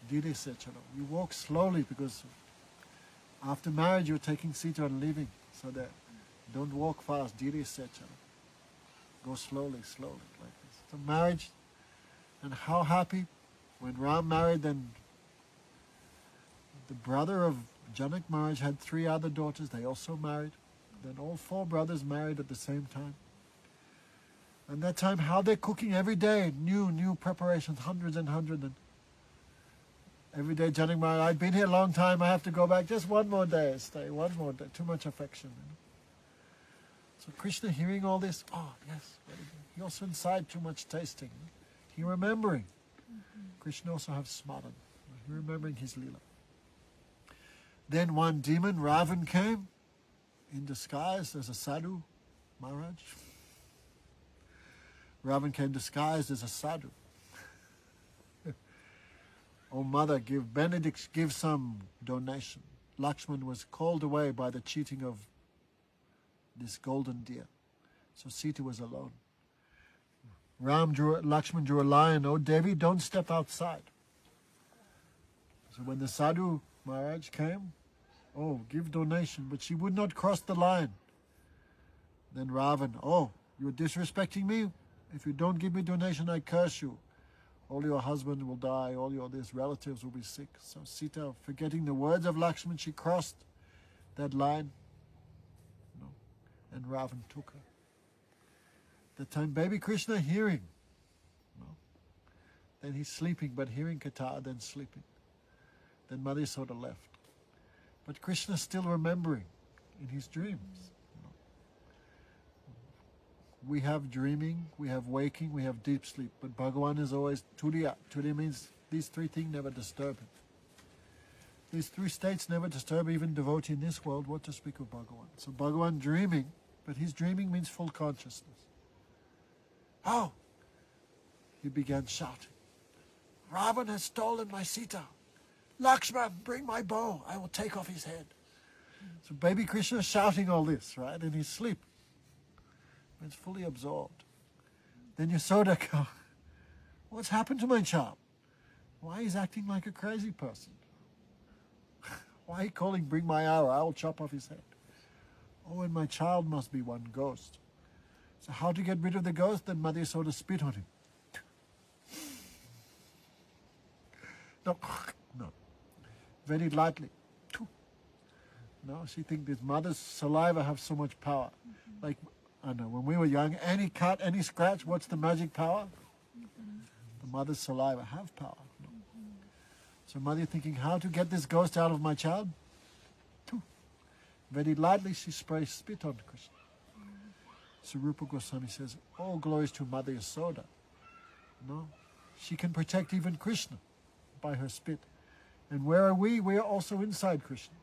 Dheere se chalo. You walk slowly because After marriage, you're taking Sita and leaving. So that don't walk fast. Diri Secha. Go slowly, slowly, like this. So marriage, and how happy when Ram married, then the brother of Janak Maharaj had 3 other daughters. They also married. Then all 4 brothers married at the same time. And that time, how they're cooking every day, new preparations, hundreds and hundreds. And every day, Janak Maharaj, I've been here a long time, I have to go back just one more day, stay one more day. Too much affection. So Krishna hearing all this, oh yes, very good. He also inside too much tasting. He remembering. Krishna also have smaran. He remembering his Leela. Then one demon, Ravan, came in disguise as a sadhu, Maharaj. Ravan came disguised as a sadhu. Oh mother, give benedicts, give some donation. Lakshman was called away by the cheating of this golden deer. So Sita was alone. Lakshman drew a line, oh Devi, don't step outside. So when the sadhu Maharaj came, oh, give donation, but she would not cross the line. Then Ravan, oh, you're disrespecting me? If you don't give me donation, I curse you. All your husband will die, all your relatives will be sick. So Sita, forgetting the words of Lakshman, she crossed that line. No. And Ravan took her. That time baby Krishna hearing. No. Then he's sleeping, but hearing Katha, then sleeping. Then Madhurya-rasa left. But Krishna still remembering in his dreams. We have dreaming, we have waking, we have deep sleep. But Bhagavan is always Turiya. Turiya means these 3 things never disturb him. These 3 states never disturb even devotee in this world, what to speak of Bhagavan. So Bhagavan dreaming, but his dreaming means full consciousness. Oh! He began shouting. Ravan has stolen my Sita. Lakshman, bring my bow. I will take off his head. So baby Krishna is shouting all this, right? In his sleep. It's fully absorbed. Then Yasoda goes, what's happened to my child? Why he's acting like a crazy person? Why he calling, bring my arrow, I will chop off his head. Oh, and my child must be one ghost. So how to get rid of the ghost? Then Madhurya-rasa spit on him. No, no. Very lightly. No, she thinks this mother's saliva have so much power. Like, I know, when we were young, any cut, any scratch, what's the magic power? The mother's saliva have power. No. So mother thinking, how to get this ghost out of my child? Very lightly she sprays spit on Krishna. So Rupa Goswami says, all glories to Mother Yasoda. No, she can protect even Krishna by her spit. And where are we? We are also inside Krishna.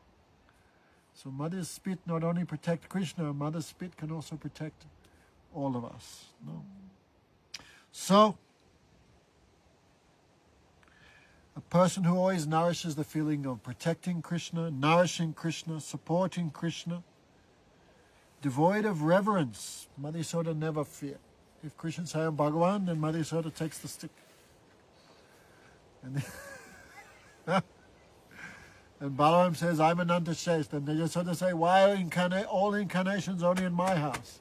So Mother's spit not only protect Krishna, Mother's spit can also protect all of us. No. So, a person who always nourishes the feeling of protecting Krishna, nourishing Krishna, supporting Krishna, devoid of reverence, Madhurya-rasa never fear. If Krishna say, I'm Bhagavan, then Madhurya-rasa takes the stick. And and Balaram says, I'm Ananta Shesh. Then they just sort of say, why are all incarnations only in my house?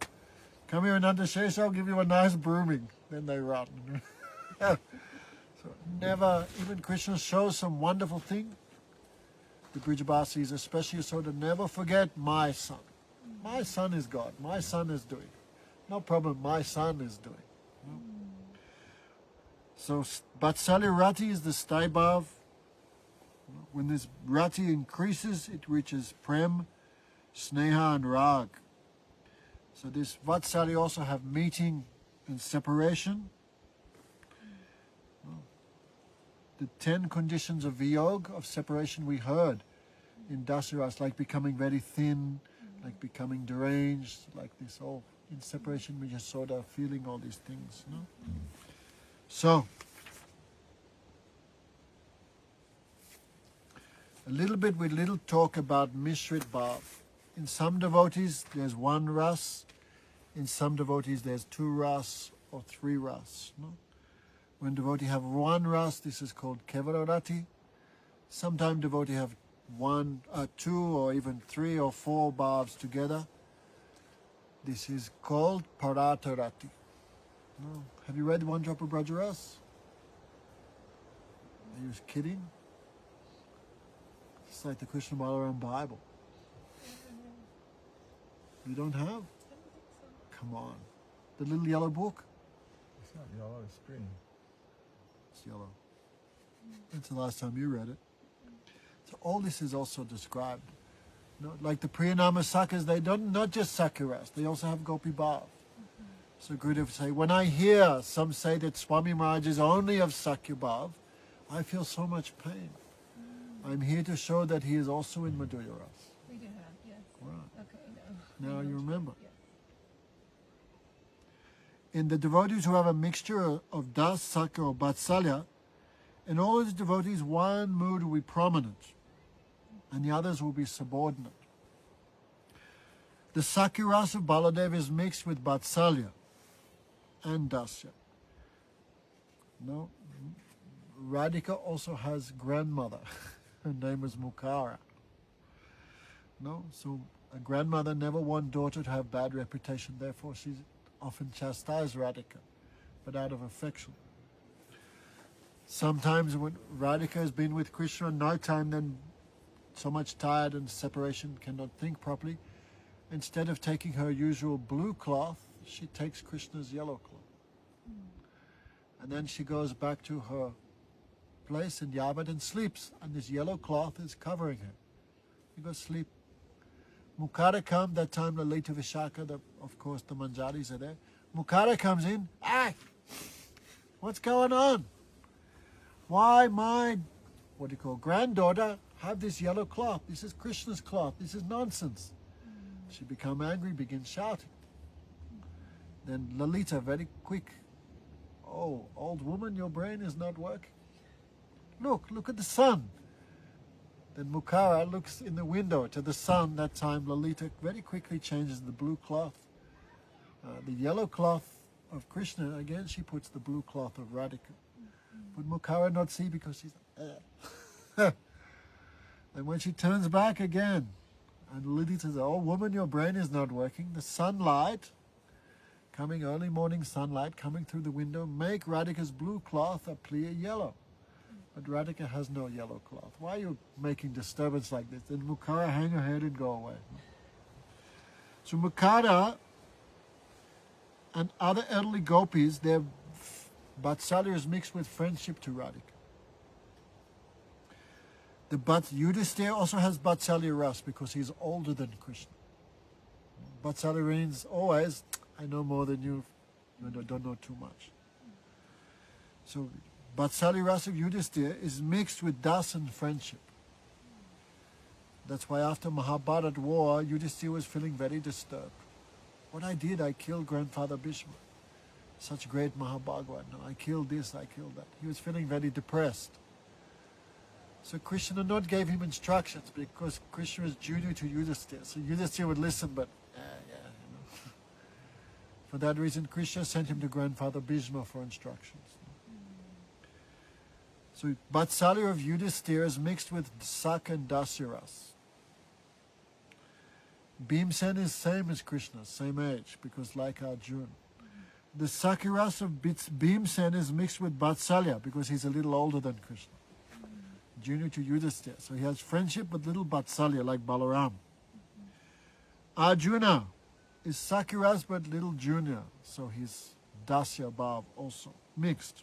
Come here, Ananta Shesh, I'll give you a nice brooming. Then they run. So never, even Krishna shows some wonderful thing. The Brijabasis, especially, so to never forget my son. My son is God. My son is doing. No problem, my son is doing. No? So Vatsalya-rati is the staibhav. When this rati increases, it reaches prem, sneha and rag. So this Vatsalya also have meeting and separation. The 10 conditions of viyog, of separation, we heard in Dasaras, like becoming very thin, like becoming deranged, like this. All in separation, we just sort of feeling all these things. No? So, a little bit, we little talk about Mishrit Bhav. In some devotees, there's 1 ras. In some devotees, there's 2 ras or 3 ras. No? When devotee have 1 ras, this is called Kevala Rati. Sometimes devotee have two or even 3 or 4 bhavs together. This is called Paratarati. No. Have you read One Drop of Madhurya-rasa? Are you kidding? It's like the Krishna Balaram Bible. You don't have? Come on. The little yellow book? It's not yellow, it's green. It's yellow. That's the last time you read it. So all this is also described. No, like the Priyanama Sakhas, they don't not just Sakyaras, they also have Gopi Bhav. So Gurudev would say, when I hear some say that Swami Maharaj is only of Sakya Bhav, I feel so much pain. I'm here to show that he is also in Madhurya-rasa. We do have, yes. Right. Okay, no. Now you remember. Yes. In the devotees who have a mixture of Das, Sakya or Vatsalya, in all these devotees one mood will be prominent and the others will be subordinate. The Sakya-rasa of Baladev is mixed with Vatsalya and Dasya. No, Radhika also has grandmother. Her name is Mukara. No, so a grandmother never want daughter to have bad reputation. Therefore, she often chastised Radhika, but out of affection. Sometimes when Radhika has been with Krishna no time, then so much tired and separation cannot think properly. Instead of taking her usual blue cloth, she takes Krishna's yellow cloth. And then she goes back to her place in Yavad and sleeps, and this yellow cloth is covering her. She goes sleep. Mukara comes, that time Lalita Vishaka, of course the Manjaris are there. Mukara comes in, what's going on? Why my, granddaughter have this yellow cloth? This is Krishna's cloth, this is nonsense. She becomes angry, begins shouting. Then Lalita, very quick, oh, old woman, your brain is not working. Look at the sun. Then Mukara looks in the window to the sun. That time Lalita very quickly changes the blue cloth. The yellow cloth of Krishna, again she puts the blue cloth of Radhika. But Mukara not see because she's and when she turns back again, and Lalita says, oh woman, your brain is not working. The sunlight, coming early morning sunlight, coming through the window, make Radhika's blue cloth appear yellow. But Radhika has no yellow cloth. Why are you making disturbance like this? Then Mukara hang her head and go away. So Mukara and other elderly gopis, their Vatsalya is mixed with friendship to Radhika. The Yudhisthira also has Vatsalya-rasa because he's older than Krishna. Vatsalya means always, I know more than you, don't know too much. So Vatsalya-rasa of Yudhisthira is mixed with das and friendship. That's why after Mahabharata war, Yudhisthira was feeling very disturbed. What I did, I killed grandfather Bhishma. Such great Mahabhagwan. I killed this, I killed that. He was feeling very depressed. So Krishna not gave him instructions because Krishna was junior to Yudhisthira. So Yudhisthira would listen, but For that reason, Krishna sent him to grandfather Bhishma for instructions. So Vatsalya of Yudhisthira is mixed with Sakya and Dasya-rasa. Bhimsen is same as Krishna, same age, because like Arjuna. The Sakya-rasa of Bhimsen is mixed with Vatsalya because he's a little older than Krishna. Junior to Yudhisthira. So he has friendship with little Vatsalya like Balaram. Arjuna is Sakya-rasa but little junior. So he's Dasya Bhav also. Mixed.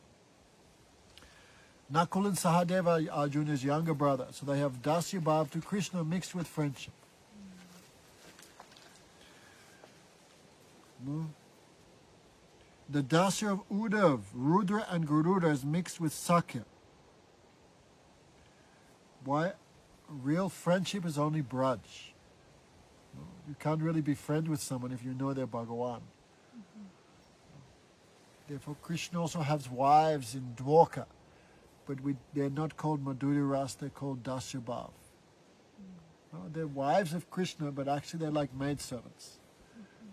Nakul and Sahadeva are Arjuna's younger brother. So they have Dasya Bhav to Krishna mixed with friendship. No? The Dasya of Uddhav, Rudra and Garuda is mixed with Sakya. Why? Real friendship is only Braj. No? You can't really be friend with someone if you know they're Bhagawan. Therefore, Krishna also has wives in Dwarka, but they're not called Madhurya-rasa, they're called Dasya Bhav. No, they're wives of Krishna, but actually they're like maidservants.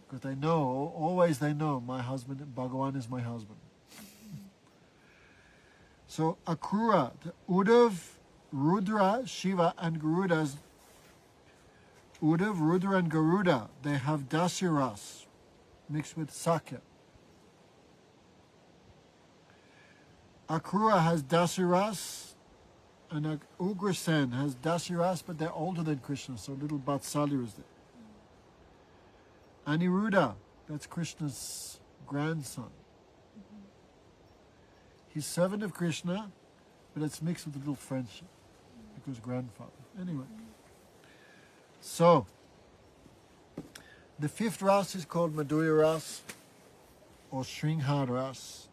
Because they know, always they know, my husband, Bhagawan is my husband. So Akrura, the Uddhav Rudra, Shiva, and Garudas, Uddhav, Rudra, and Garuda, they have Dasya-rasa mixed with Sakya. Akrura has Dasya-rasa, and Ugrasen has Dasya-rasa, but they're older than Krishna, so little Vatsalya is there. Aniruddha, that's Krishna's grandson. He's servant of Krishna, but it's mixed with a little friendship because grandfather. Anyway, so the fifth rasa is called Madhurya-rasa or Sringhara-rasa.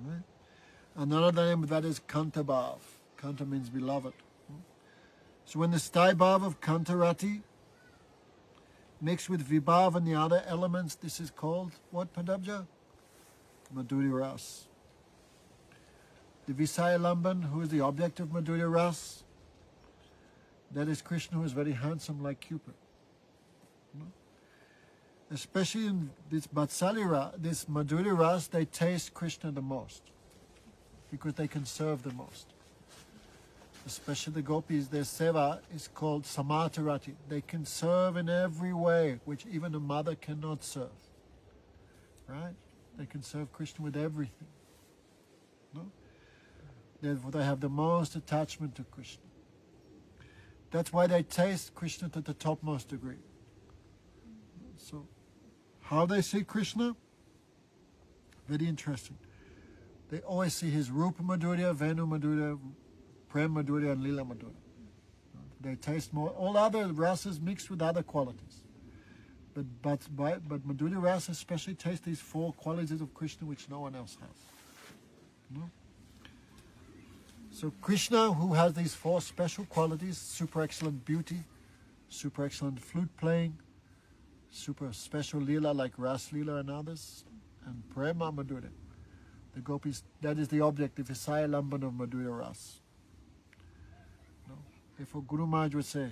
Right? Another name of that is Kantabhav. Kanta means beloved. So when the Staibhav of Kantarati mixed with Vibhav and the other elements, this is called what, Padabja? Madhurya-rasa. The Visaya-lamban, who is the object of Madhurya-rasa, that is Krishna, who is very handsome like Cupid. Especially in this Vatsalya-rasa, this Madhurya-rasa, they taste Krishna the most because they can serve the most. Especially the gopis, their seva is called Samatarati. They can serve in every way, which even a mother cannot serve. Right? They can serve Krishna with everything. No? Therefore, they have the most attachment to Krishna. That's why they taste Krishna to the topmost degree. So, how they see Krishna? Very interesting. They always see his Rupa Madhurya, Venu Madhurya, Prem Madhurya, and Lila Madhurya. They taste more. All other rasas mixed with other qualities. But Madhurya-rasa especially tastes these four qualities of Krishna which no one else has. No? So Krishna, who has these four special qualities, super excellent beauty, super excellent flute playing, super special lila like Ras Lila and others, and Prema Madhurya. The gopis, that is the object, the Visaya-lamban of Madhurya-rasa. No? Therefore Guru Maharaj would say,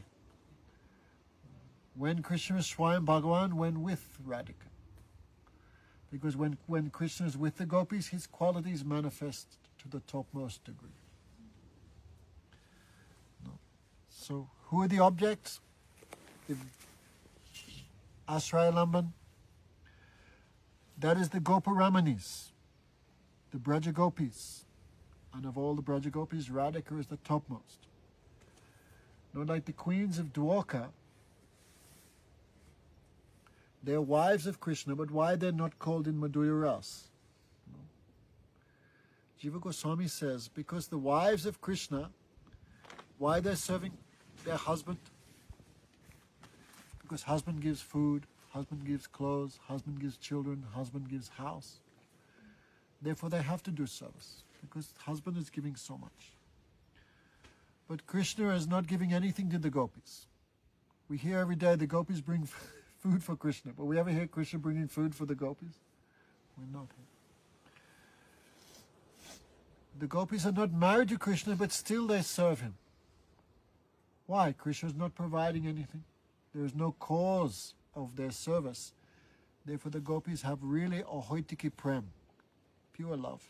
when Krishna is Swayam Bhagavan, when with Radhika. Because when Krishna is with the gopis, his qualities manifest to the topmost degree. No. So, who are the objects? The Ashraya-lamban. That is the Goparamanis, the Braja Gopis. And of all the Braja Gopis, Radhika is the topmost. Not like the queens of Dwarka, they're wives of Krishna, but why they're not called in Madhurya-rasa? No. Jiva Goswami says, because the wives of Krishna, why they're serving their husband? Because husband gives food, husband gives clothes, husband gives children, husband gives house. Therefore they have to do service, because husband is giving so much. But Krishna is not giving anything to the gopis. We hear every day the gopis bring food for Krishna, but we ever hear Krishna bringing food for the gopis? We're not here. The gopis are not married to Krishna, but still they serve him. Why? Krishna is not providing anything. There is no cause of their service. Therefore the gopis have really ahoitiki prem, pure love.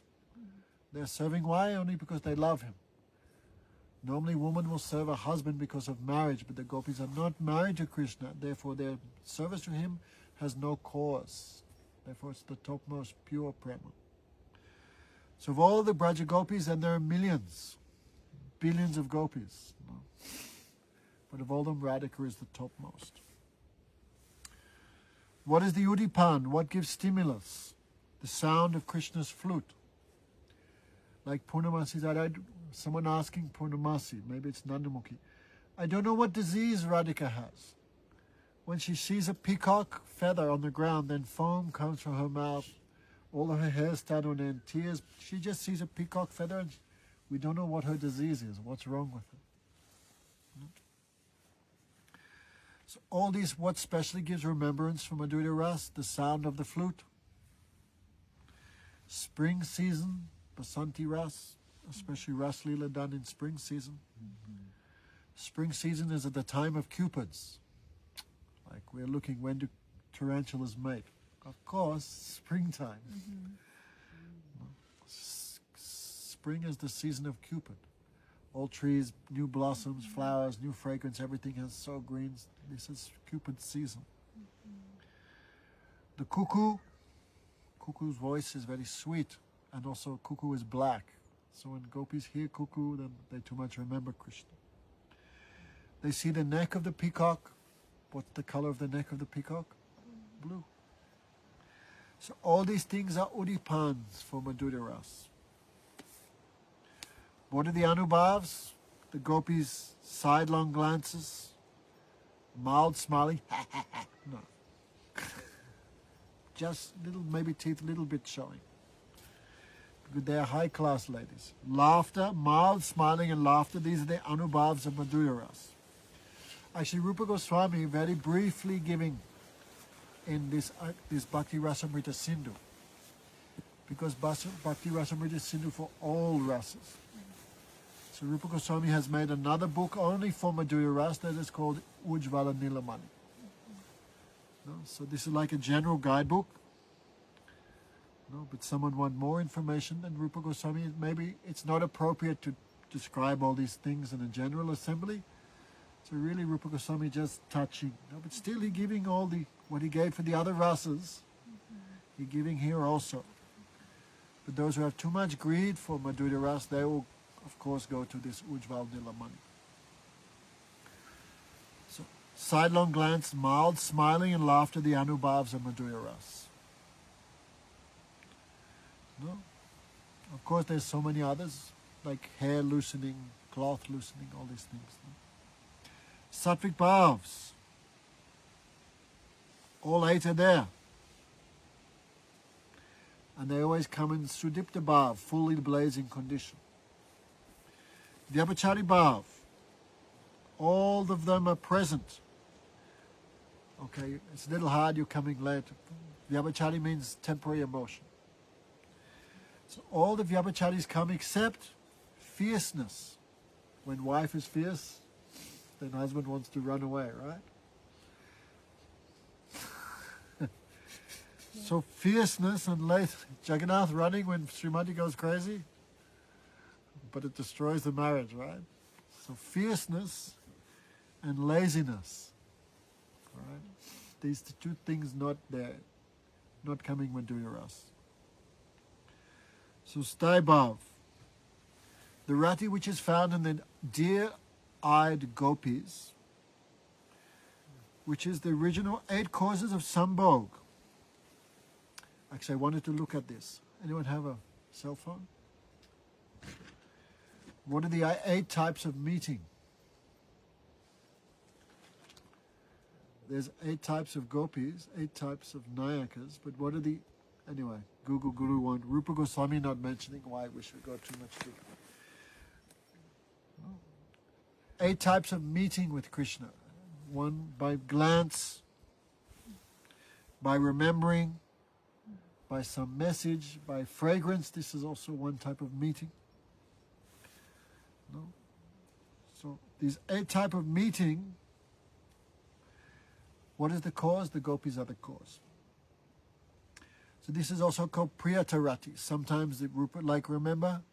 They're serving why? Only because they love him. Normally woman will serve a husband because of marriage, but the gopis are not married to Krishna. Therefore their service to him has no cause. Therefore it's the topmost pure prema. So of all the Braja Gopis, and there are millions, billions of gopis. No? But of all them, Radhika is the topmost. What is the Udipan? What gives stimulus? The sound of Krishna's flute. Like Purnamasi said, someone asking Purnamasi, maybe it's Nandamukhi, I don't know what disease Radhika has. When she sees a peacock feather on the ground, then foam comes from her mouth, all of her hair stand on end, tears. She just sees a peacock feather and we don't know what her disease is, what's wrong with her. So all these, what specially gives remembrance from Madhurya-rasa? The sound of the flute. Spring season, Basanti-rasa, especially Ras Lila done in spring season. Spring season is at the time of cupids. Like we're looking, when do tarantulas mate? Of course, springtime. spring is the season of Cupid. All trees, new blossoms, flowers, new fragrance, everything is so green. This is Cupid's season. The cuckoo's voice is very sweet, and also cuckoo is black. So when gopis hear cuckoo, then they too much remember Krishna. They see the neck of the peacock. What's the color of the neck of the peacock? Blue. So all these things are udipans for Madhurya-rasa. What are the anubhavs? The gopis' sidelong glances, mild smiling, no. Just little, maybe teeth, little bit showing. Because they are high-class ladies. Laughter, mild smiling and laughter, these are the anubhavs of Madhurya-rasa. Actually, Rupa Goswami very briefly giving in this Bhakti Rasamrita Sindhu. Because Bhakti Rasamrita Sindhu for all rasas. So Rupa Goswami has made another book only for Madhurya-rasa that is called Ujvala Nilamani. No? So this is like a general guidebook. No? But someone want more information than Rupa Goswami, maybe it's not appropriate to describe all these things in a general assembly. So really Rupa Goswami just touching. No? But still he giving all what he gave for the other rasas, he giving here also. But those who have too much greed for Madhurya-rasa, they will of course go to this Ujval Nilamani. So, sidelong glance, mild smiling and laughter, the anubhavs of Madhurya-rasa. No? Of course there's so many others, like hair loosening, cloth loosening, all these things. No? Sattvic bhavs. All 8 are there. And they always come in Sudipta bhav, fully blazing condition. Vyabhachari bhav. All of them are present. Okay, it's a little hard, you're coming late. Vyabhachari means temporary emotion. So all the Vyabhacharis come except fierceness. When wife is fierce, then husband wants to run away, right? So fierceness and Jagannath running when Srimati goes crazy, but it destroys the marriage, right? So fierceness and laziness, right? These two things not there, not coming Madhurya-rasa. So stay above. The rati which is found in the deer-eyed gopis, which is the original 8 causes of sambhog. Actually, I wanted to look at this. Anyone have a cell phone? What are the 8 types of meeting? There's 8 types of gopis, 8 types of nayakas, but what are the... Anyway, Google Guru one. Rupa Goswami not mentioning why we should go too much deeper. 8 types of meeting with Krishna. 1 by glance, by remembering, by some message, by fragrance. This is also 1 type of meeting. No? So these 8 type of meeting, what is the cause? The gopis are the cause. So this is also called Priyatarati. Sometimes the Rupa, like remember,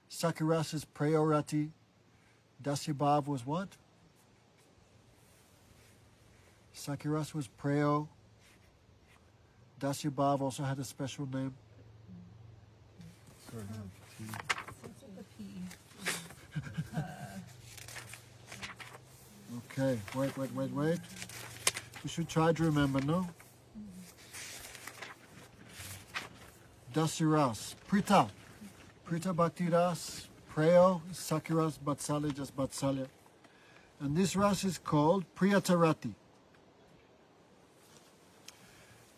Sakiras is Prayorati. Dasyabhav was what? Sakiras was Prayo. Dasyabhav also had a special name. Starts with a P. Okay, wait. We should try to remember, no? Dasyras, Prita Bhakti Ras, Prayo, Sakiras, Vatsalya, just Vatsalya. And this ras is called Priyatarati.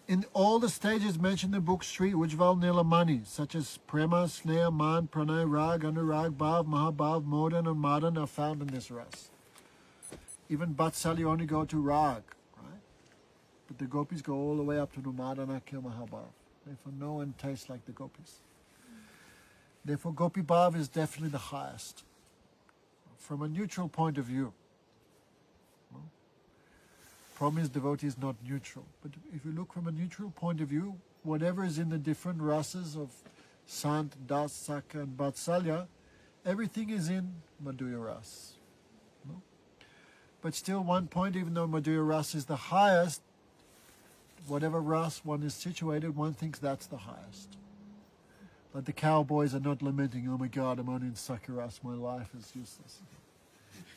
In all the stages mentioned in the book Sri Ujval Nilamani, such as Prema, Sneha, Man, Pranay, Rag, Anurag, Bhav, Mahabhav, Modan, and Madan are found in this ras. Even Vatsalya only go to Rag, right? But the gopis go all the way up to Numadana, Kil, Mahabhav. Therefore, no one tastes like the gopis. Therefore, Gopi Bhav is definitely the highest. From a neutral point of view. Well, problem is devotee is not neutral. But if you look from a neutral point of view, whatever is in the different rasas of Sant, Das, Saka, and Vatsalya, everything is in Madhurya-rasa. No? But still, one point, even though Madhurya-rasa is the highest, whatever rasa one is situated, one thinks that's the highest. But the cowboys are not lamenting, oh my God, I'm only in Sakya-rasa, my life is useless.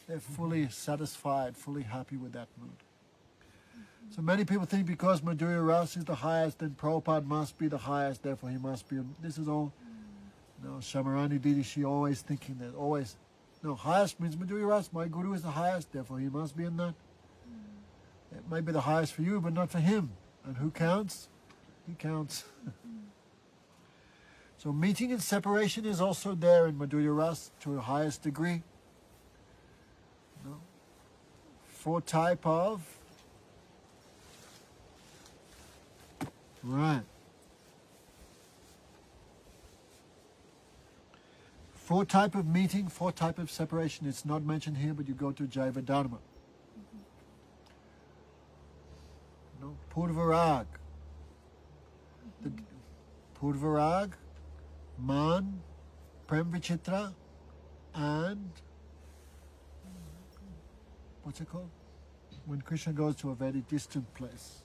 They're fully satisfied, fully happy with that mood. So many people think because Madhurya-rasa is the highest, then Prabhupada must be the highest, therefore he must be. This is all, Shamarani Didi, she always thinking that, always. No, highest means Madhurya-rasa, my Guru is the highest, therefore he must be in that. It may be the highest for you, but not for him. And who counts? He counts. So meeting and separation is also there in Madhurya-rasa to the highest degree. Four type of four type of meeting, four type of separation. It's not mentioned here, but you go to Jaiva Dharma. Purvarag. The Purvarag, Man, Prem Vichitra, and what's it called? When Krishna goes to a very distant place.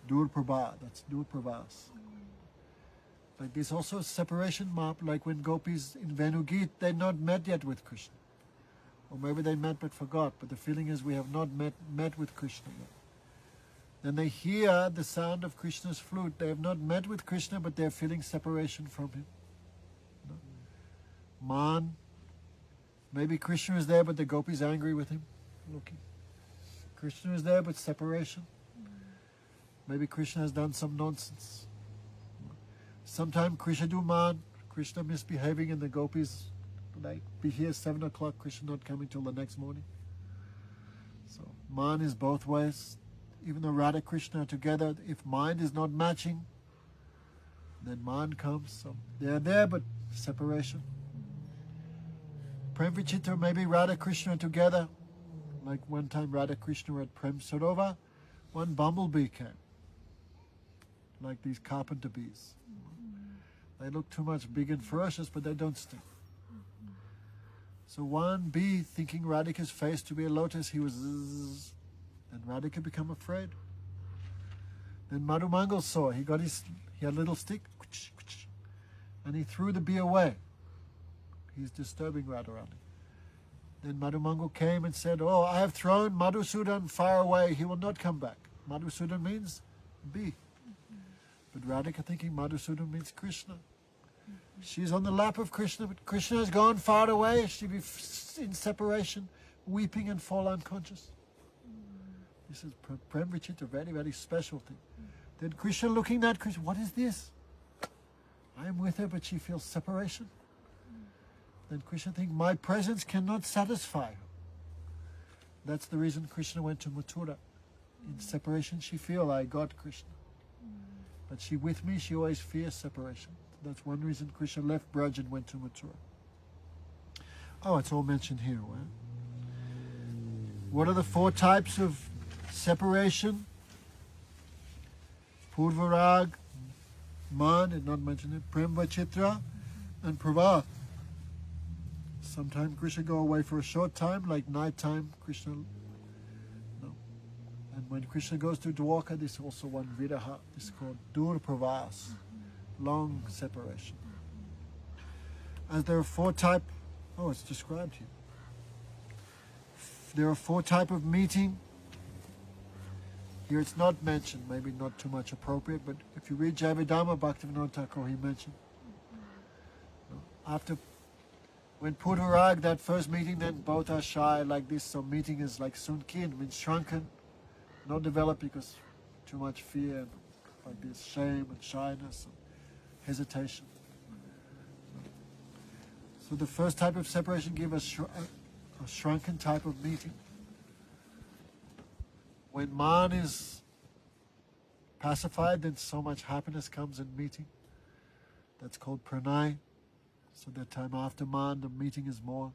Durprabha, that's Durpravas. Like there's also a separation map, like when gopis in Venugit, they're not met yet with Krishna. Or maybe they met but forgot, but the feeling is we have not met with Krishna yet. Then they hear the sound of Krishna's flute. They have not met with Krishna, but they're feeling separation from him. Man, maybe Krishna is there, but the gopi is angry with him. Looking. Krishna is there, but separation. Maybe Krishna has done some nonsense. Sometimes Krishna do man, Krishna misbehaving, and the gopis like be here 7 o'clock, Krishna not coming till the next morning. So man is both ways. Even though Radha Krishna are together, if mind is not matching, then man comes. So they are there, but separation. Prem Vichitra, maybe Radha Krishna are together. Like one time Radha Krishna were at Prem Sarova, one bumblebee came. Like these carpenter bees. They look too much big and ferocious, but they don't sting. So one bee, thinking Radhika's face to be a lotus, he was zzz, and Radhika become afraid. Then Madhumangal saw, he had a little stick, and he threw the bee away. He's disturbing Radharani. Then Madhumangal came and said, oh, I have thrown Madhusudan far away, he will not come back. Madhusudan means bee. But Radhika thinking Madhusudan means Krishna. She's on the lap of Krishna, but Krishna has gone far away. She'll be in separation, weeping and fall unconscious. This is Prem Vichitra, a very, very special thing. Then Krishna looking at Krishna, what is this? I am with her, but she feels separation. Then Krishna thinks, my presence cannot satisfy her. That's the reason Krishna went to Mathura. In separation, she feels, I got Krishna. But she with me, she always fears separation. That's one reason Krishna left Braj and went to Mathura. Oh, it's all mentioned here. Right? What are the four types of separation? Purvarag, Man, did not mention it, Prem Vachitra, and Prava. Sometimes Krishna go away for a short time, like night time, Krishna. No. And when Krishna goes to Dwarka, there's also one Viraha, it's called Durpravas, long separation. As there are four type, oh, it's described here. There are four type of meeting. Here it's not mentioned, maybe not too much appropriate, but if you read Jaivedama, Bhaktivinoda Thakur, he mentioned. After, when Purvarag, that first meeting, then both are shy like this, so meeting is like sunkin, means shrunken, not developed because too much fear, like this shame and shyness and hesitation. So the first type of separation gives us a shrunken type of meeting. When man is pacified, then so much happiness comes in meeting. That's called pranay. So that time after man, the meeting is more.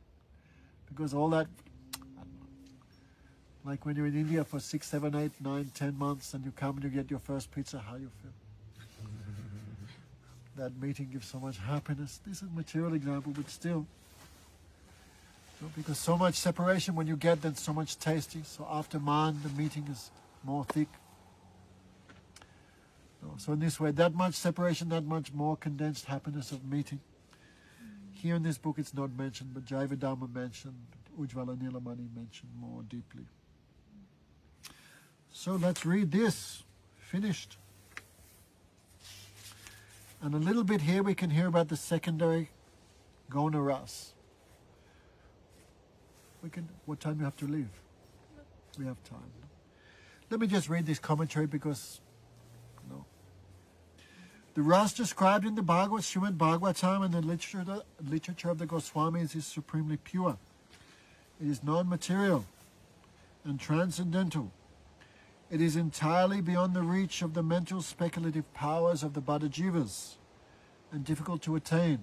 Because all that, like when you're in India for 6, 7, 8, 9, 10 months and you come and you get your first pizza, how you feel? that meeting gives so much happiness. This is a material example, but still. Because so much separation when you get, then so much tasty. So after man, the meeting is more thick. So in this way, that much separation, that much more condensed happiness of meeting. Here in this book it's not mentioned, but Jaivadharma mentioned, Ujjvala Nilamani mentioned more deeply. So let's read this. Finished. And a little bit here we can hear about the secondary Gona Ras. What time do you have to leave? We have time. Let me just read this commentary because, The Ras described in the Srimad Bhagavatam and the literature of the Goswamis is supremely pure. It is non-material and transcendental. It is entirely beyond the reach of the mental speculative powers of the Bhaddha-jivas and difficult to attain.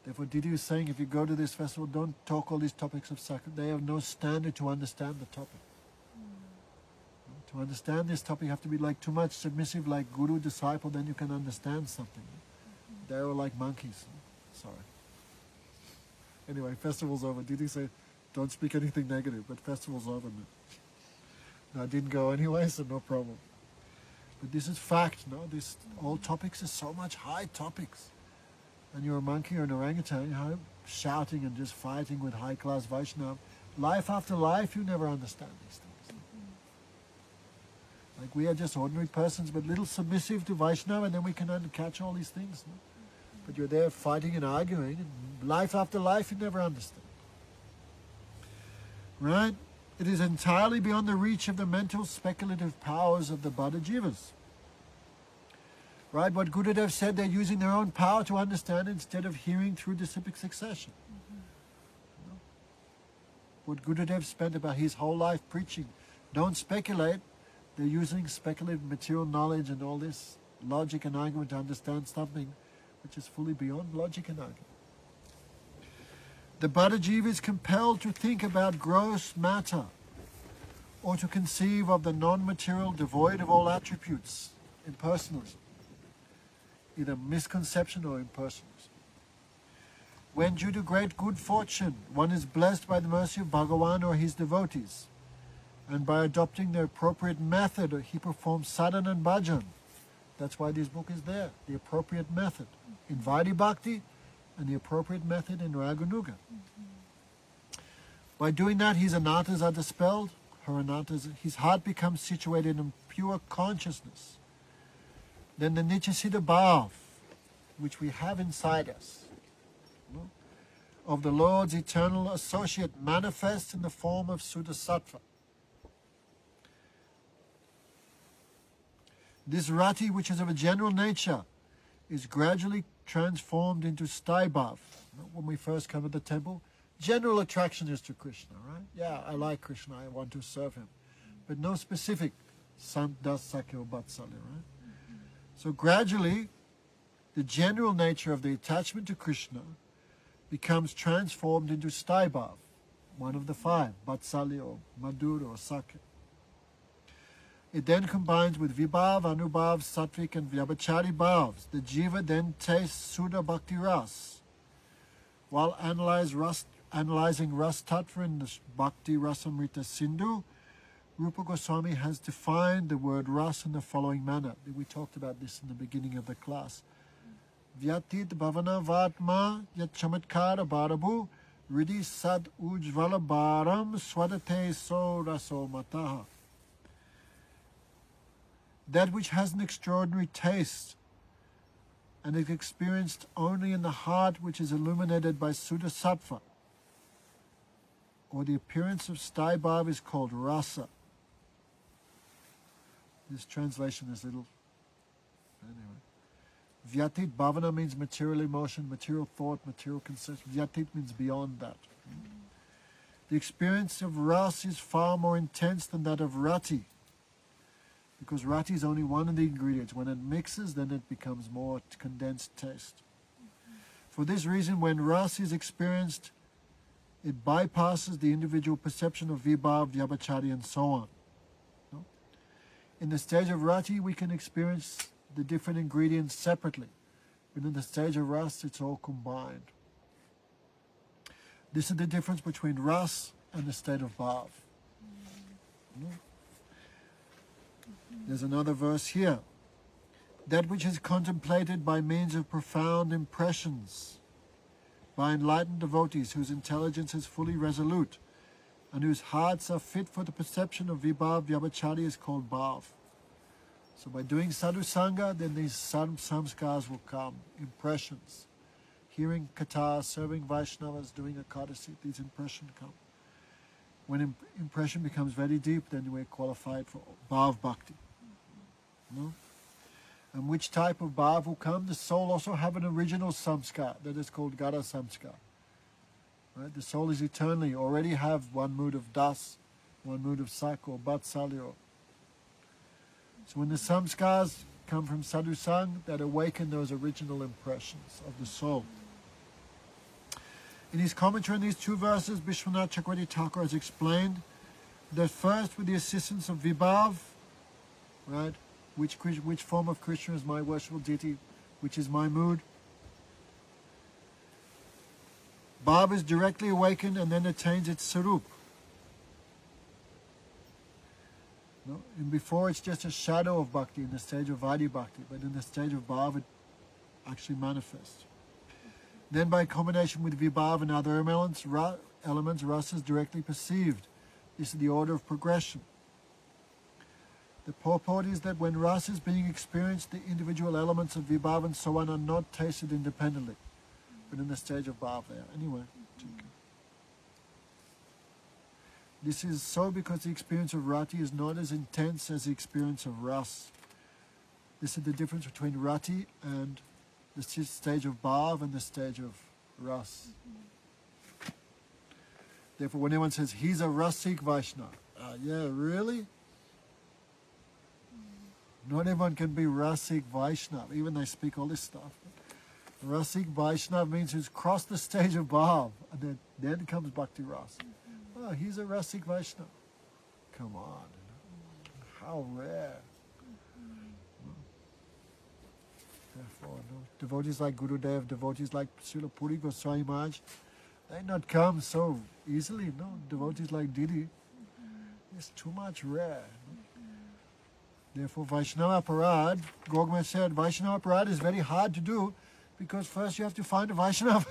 Therefore, Didi is saying, if you go to this festival, don't talk all these topics of sacred. They have no standard to understand the topic. To understand this topic, you have to be like too much submissive, like guru, disciple, then you can understand something. They are like monkeys. Sorry. Anyway, festival's over. Didi said, don't speak anything negative, but festival's over now. No, I didn't go anyway, so no problem. But this is fact, This all topics are so much high topics. And you're a monkey or an orangutan, you're shouting and just fighting with high-class Vaishnava. Life after life, you never understand these things. Like we are just ordinary persons, but little submissive to Vaishnava, and then we can catch all these things. But you're there fighting and arguing, and life after life, you never understand. Right? It is entirely beyond the reach of the mental speculative powers of the Bhaddha-jivas. Right? What Gurudev said, they're using their own power to understand instead of hearing through disciplic succession. What Gurudev spent about his whole life preaching, don't speculate. They're using speculative material knowledge and all this logic and argument to understand something which is fully beyond logic and argument. The Bhaddha-jiva is compelled to think about gross matter or to conceive of the non-material devoid of all attributes, impersonalism, either misconception or impersonalism. When due to great good fortune, one is blessed by the mercy of Bhagavan or his devotees, and by adopting the appropriate method, he performs sadhana and bhajan. That's why this book is there, the appropriate method. In Vaidhi Bhakti, and the appropriate method in Raganuga. By doing that, his anattas are dispelled, his heart becomes situated in pure consciousness. Then the Nityasiddha Bhav, which we have inside us, of the Lord's eternal associate manifests in the form of Suddha Sattva. This rati, which is of a general nature, is gradually transformed into Staibhav. When we first come to the temple, general attraction is to Krishna, right? Yeah, I like Krishna, I want to serve him. But no specific Sant Das Sakya Vatsalya, right? So gradually, the general nature of the attachment to Krishna becomes transformed into Staibhav, one of the five, Vatsalya or Madhurya or Sakya. It then combines with Vibhav, Anubhav, Sattvic and Vyabhachari Bhavs. The Jiva then tastes Sudha Bhakti Ras. While analyzing Ras Tattva in the Bhakti Rasamrita Sindhu, Rupa Goswami has defined the word Ras in the following manner. We talked about this in the beginning of the class. Vyatit Bhavana Vatma Yat Chamatkara Bharabu Riddhi Sad Ujvala Bharam Swadate So Raso Mataha. That which has an extraordinary taste and is experienced only in the heart which is illuminated by Suddha Sattva, or the appearance of Staibhav, is called rasa. This translation is little. Anyway. Vyatit bhavana means material emotion, material thought, material conception. Vyatit means beyond that. The experience of ras is far more intense than that of rati, because rati is only one of the ingredients. When it mixes, then it becomes more condensed taste. For this reason, when ras is experienced, it bypasses the individual perception of vibhav, vyabhachari, and so on. In the stage of rati, we can experience the different ingredients separately. But in the stage of ras, it's all combined. This is the difference between ras and the state of bhav. There's another verse here. That which is contemplated by means of profound impressions, by enlightened devotees whose intelligence is fully resolute, and whose hearts are fit for the perception of vibhav vyabhachari is called bhav. So by doing sadhu sangha, then these samskars will come, impressions. Hearing katha, serving Vaishnavas, doing Ekadasi, these impressions come. When impression becomes very deep, then we're qualified for bhav bhakti. No? And which type of bhav will come? The soul also have an original samskar, that is called gara samskar. Right? The soul is eternally, already have one mood of das, one mood of sak or vatsalya. So when the samskars come from sadhu sang, that awaken those original impressions of the soul. In his commentary on these two verses, Vishwanath Chakravarti Thakur has explained that first, with the assistance of vibhav, right, which form of Krishna is my worshipful deity, which is my mood, bhav is directly awakened and then attains its sarup. No? And before it's just a shadow of bhakti in the stage of Vaidhi bhakti, but in the stage of bhav it actually manifests. Then by combination with vibhav and other elements, rasa is directly perceived. This is the order of progression. The purport is that when rasa is being experienced, the individual elements of vibhav and so on are not tasted independently, but in the stage of bhav there. Anyway. This is so because the experience of rati is not as intense as the experience of ras. This is the difference between rati and the stage of bhav and the stage of ras. Therefore, when anyone says, he's a rasik Vaishnava, yeah, really? Not everyone can be rasik Vaishnava, even they speak all this stuff. Rasik Vaishnava means who's crossed the stage of bhav, and then comes bhakti ras. Oh, he's a rasik Vaishnava. Come on, how rare. Therefore, devotees like Gurudev, devotees like Srila Puri Goswami Maharaj, they not come so easily. No, devotees like Didi, it's too much rare. Therefore, Vaishnava Parad, Gogma said, Vaishnava Parad is very hard to do because first you have to find a Vaishnava.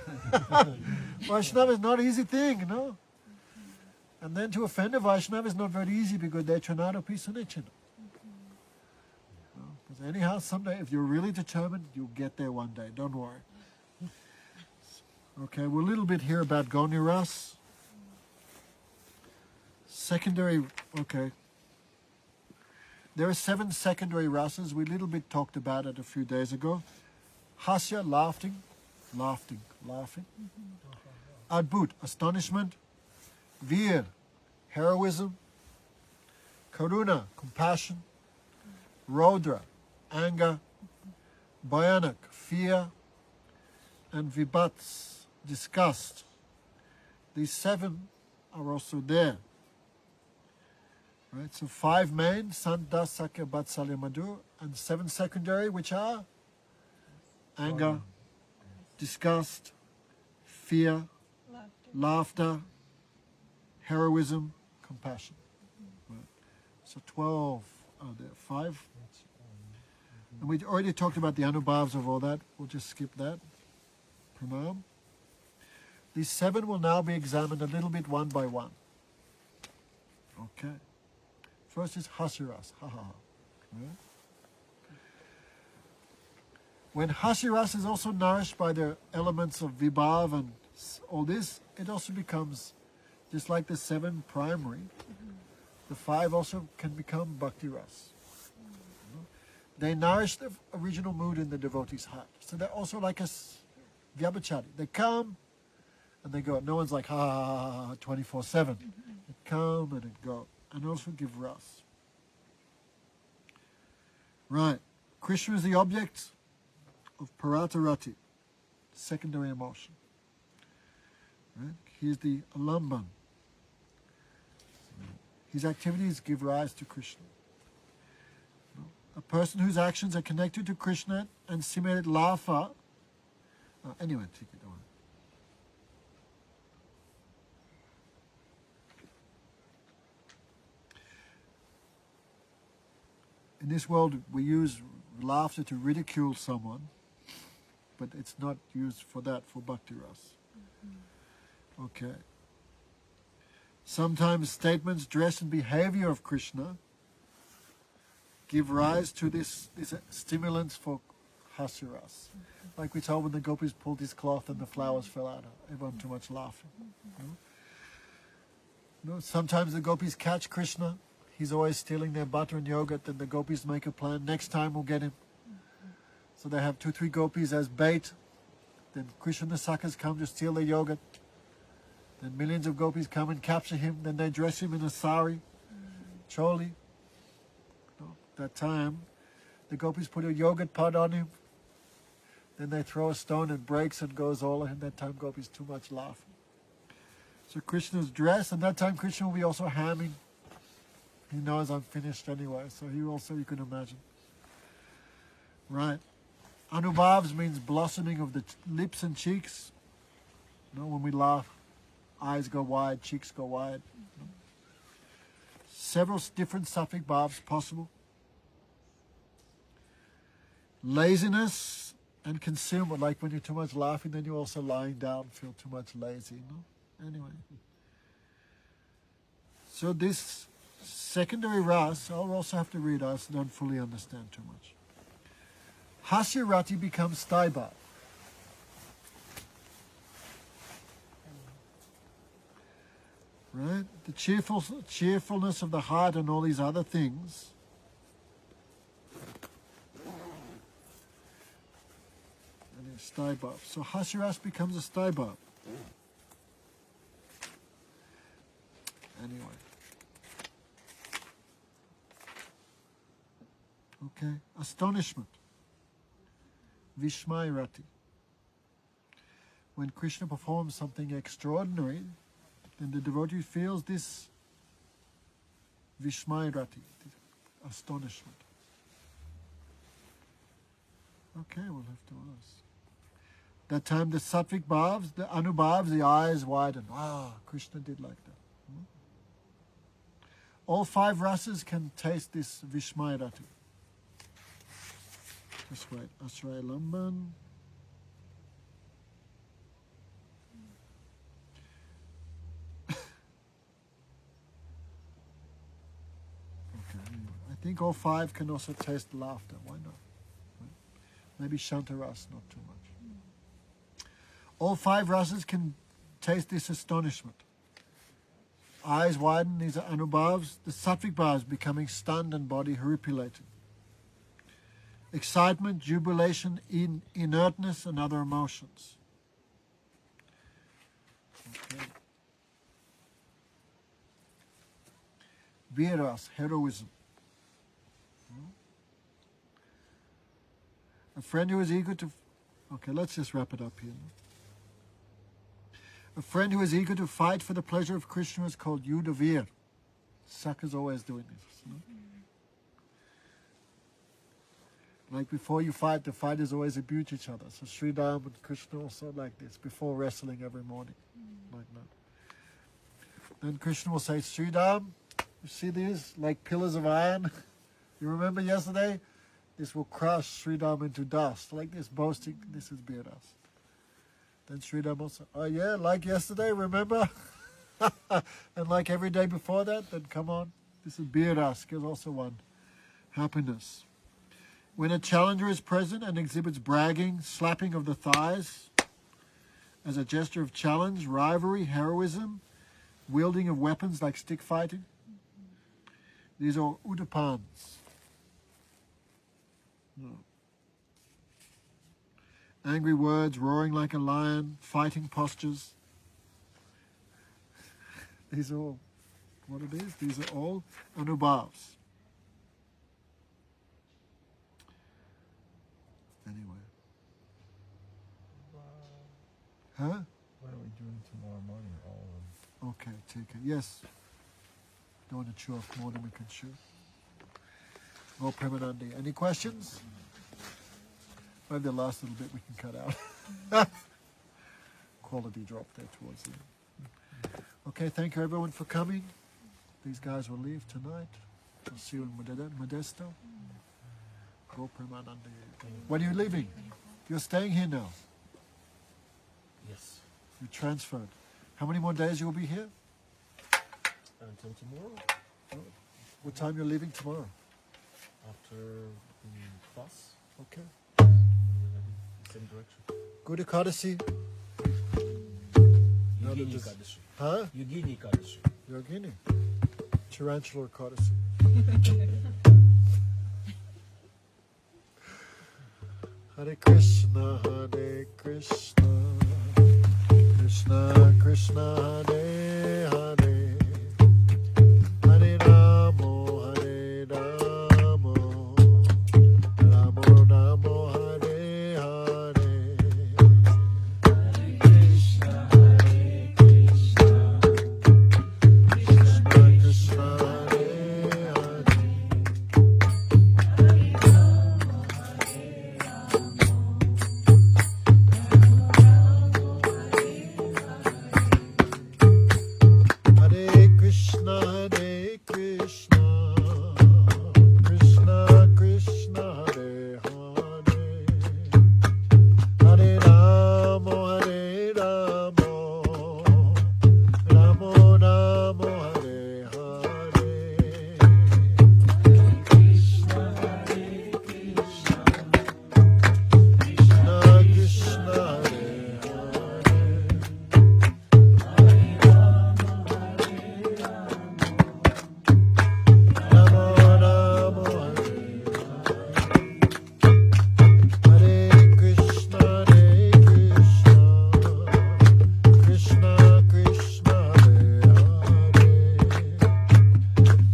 Vaishnava is not an easy thing, you know. And then to offend a Vaishnava is not very easy because they're Chanado Pisanichina. Because anyhow, someday, if you're really determined, you'll get there one day. Don't worry. Okay, we're a little bit here about Gaunya Ras. Secondary, okay. There are 7 secondary rasas. We a little bit talked about it a few days ago. Hasya, laughing. Adbhut, astonishment. Veer, heroism. Karuna, compassion. Rodra, anger. Bhayanak, fear. And Vibhats, disgust. These 7 are also there. Right, so 5 main, Santa, Sakya, Vatsalya, Madhur, and 7 secondary, which are anger, disgust, fear, laughter, heroism, compassion. Right. So 12 are there. 5. And we already talked about the anubhavs of all that. We'll just skip that. Pranam. These 7 will now be examined a little bit one by one. Okay. First is Hasya-rasa. Right? When Hasya-rasa is also nourished by the elements of vibhav and all this, it also becomes, just like the 7 primary, the 5 also can become bhakti-ras. They nourish the original mood in the devotee's heart. So they're also like a vyabhachari. They come and they go. No one's like, 24/7. They come and they go. And also give ras. Right. Krishna is the object of paratarati, secondary emotion. Right? He is the alamban. His activities give rise to Krishna. A person whose actions are connected to Krishna and simulated lava Anyway, take it on. In this world, we use laughter to ridicule someone, but it's not used for that, for bhakti ras. Okay. Sometimes statements, dress, and behavior of Krishna give rise to this stimulants for hasiras. Like we told when the gopis pulled his cloth and the flowers fell out. Everyone too much laughing. Sometimes the gopis catch Krishna. He's always stealing their butter and yogurt. Then the gopis make a plan. Next time we'll get him. So they have 2-3 gopis as bait. Then Krishna and the suckers come to steal their yogurt. Then millions of gopis come and capture him. Then they dress him in a sari, choli. That time, the gopis put a yogurt pot on him. Then they throw a stone, it breaks and goes all. And that time, gopis too much laughing. So Krishna's dressed, and that time Krishna will be also hamming. He knows I'm finished anyway, so he also, you can imagine. Right. Anubhavs means blossoming of the lips and cheeks. When we laugh, eyes go wide, cheeks go wide. Several different sattvic bhavs possible. Laziness and concealment, like when you're too much laughing, then you're also lying down, feel too much lazy. Anyway. So this secondary ras, I'll also have to read us, don't fully understand too much. Hasya rati becomes staiba. Right? The cheerfulness of the heart and all these other things. And it's staiba. So hasya ras becomes a staiba. Anyway. Okay, astonishment. Vishmay rati. When Krishna performs something extraordinary, then the devotee feels this Vishmay rati, astonishment. Okay, we'll have to ask. That time the sattvic bhavs, the anubhavs, the eyes widen. Krishna did like that. All 5 rasas can taste this Vishmay rati. Just wait. Ashraya Lamban. I think all 5 can also taste laughter. Why not? Maybe Shantaras, not too much. All 5 rasas can taste this astonishment. Eyes widen, these are anubhavs. The sattvic bhavs becoming stunned and body horripilated. Excitement, jubilation, inertness, and other emotions. Okay. Viras, heroism. A friend who is eager to... Okay, let's just wrap it up here. A friend who is eager to fight for the pleasure of Krishna is called Yudhavir. Sakha's always doing this. Like before you fight, the fighters always abuse each other. So Sri Ram and Krishna also like this, before wrestling every morning. Like that. Then Krishna will say, Sri Ram, you see these, like pillars of iron? You remember yesterday? This will crush Sri Ram into dust. Like this, boasting, this is BRSB. Then Sri Ram will say, oh yeah, like yesterday, remember? And like every day before that, then come on. This is BRSB, there's also one. Happiness. When a challenger is present and exhibits bragging, slapping of the thighs as a gesture of challenge, rivalry, heroism, wielding of weapons like stick fighting, these are udapans. No. Angry words, roaring like a lion, fighting postures. These are all what it is. These are all anubhavs. Anyway. Huh? What are we doing tomorrow morning? All of them. Okay, take it. Yes. Don't want to chew off more than we can chew. Oh, Premanandi. Any questions? Maybe the last little bit we can cut out. Quality drop there towards the end. Okay, thank you everyone for coming. These guys will leave tonight. We'll see you in Modesto. Go Premanande. When are you leaving? You're staying here now. Yes. You transferred. How many more days you'll be here? Until tomorrow, What time you're leaving tomorrow? after class, Okay. same direction. Good Ekadasi. Yogini just- Ekadashi. Huh? Yogini Ekadashi. Yogini. Tarantula Ekadasi. Hare Krishna, Hare Krishna, Krishna Krishna, Hare Hare, Hare Ramo, Hare Ramo, Ramo Ramo, Hare Hare. Hare Krishna, Hare Krishna, Krishna Krishna, Hare Hare. Hare Krishna, Hare Krishna, Krishna Krishna, Hare Hare, Hare Ramo, Hare Ramo, Ramo Ramo, Hare Hare. Hare Krishna, Hare Krishna, Krishna Krishna, Hare Hare. Ramo Ramo, Hare Krishna, Hare Krishna, Krishna Krishna, Hare Hare,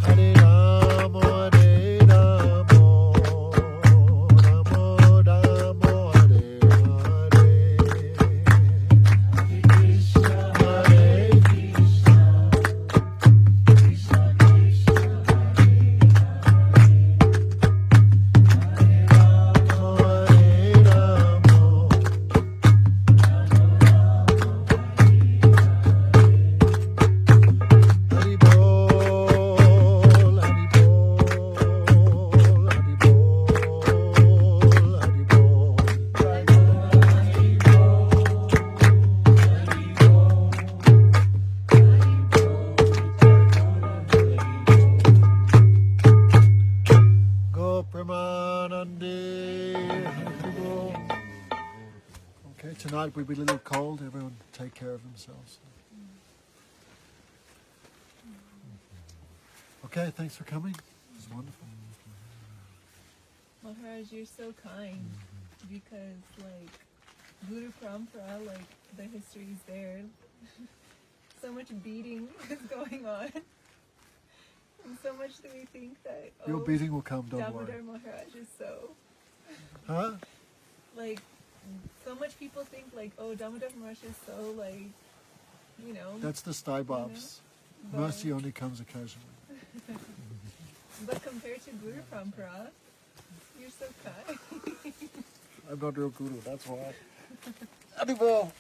Hare Ramo, Hare Ramo, Ramo Ramo, Hare Hare. Hare Krishna, Hare Krishna, Krishna Krishna, Hari Bol, Hari Bol, Hari Bol, Hari Bol. Go Premanande, Hari Bol. Okay, tonight we'll be a little cold. Everyone take care of themselves. Okay, thanks for coming. It was wonderful. Maharaj, you're so kind because, like, Guru Parampara, like, the history is there. So much beating is going on. And so much that we think that, Your beating will come, don't worry. Damodar Maharaj is so, Huh? like, so much people think, like, oh, Damodar Maharaj is so, like, you know. That's the Stai Babs. but- Mercy only comes occasionally. But compared to Guru Parampara, you're so kind. I'm not real guru, that's why. Anymore.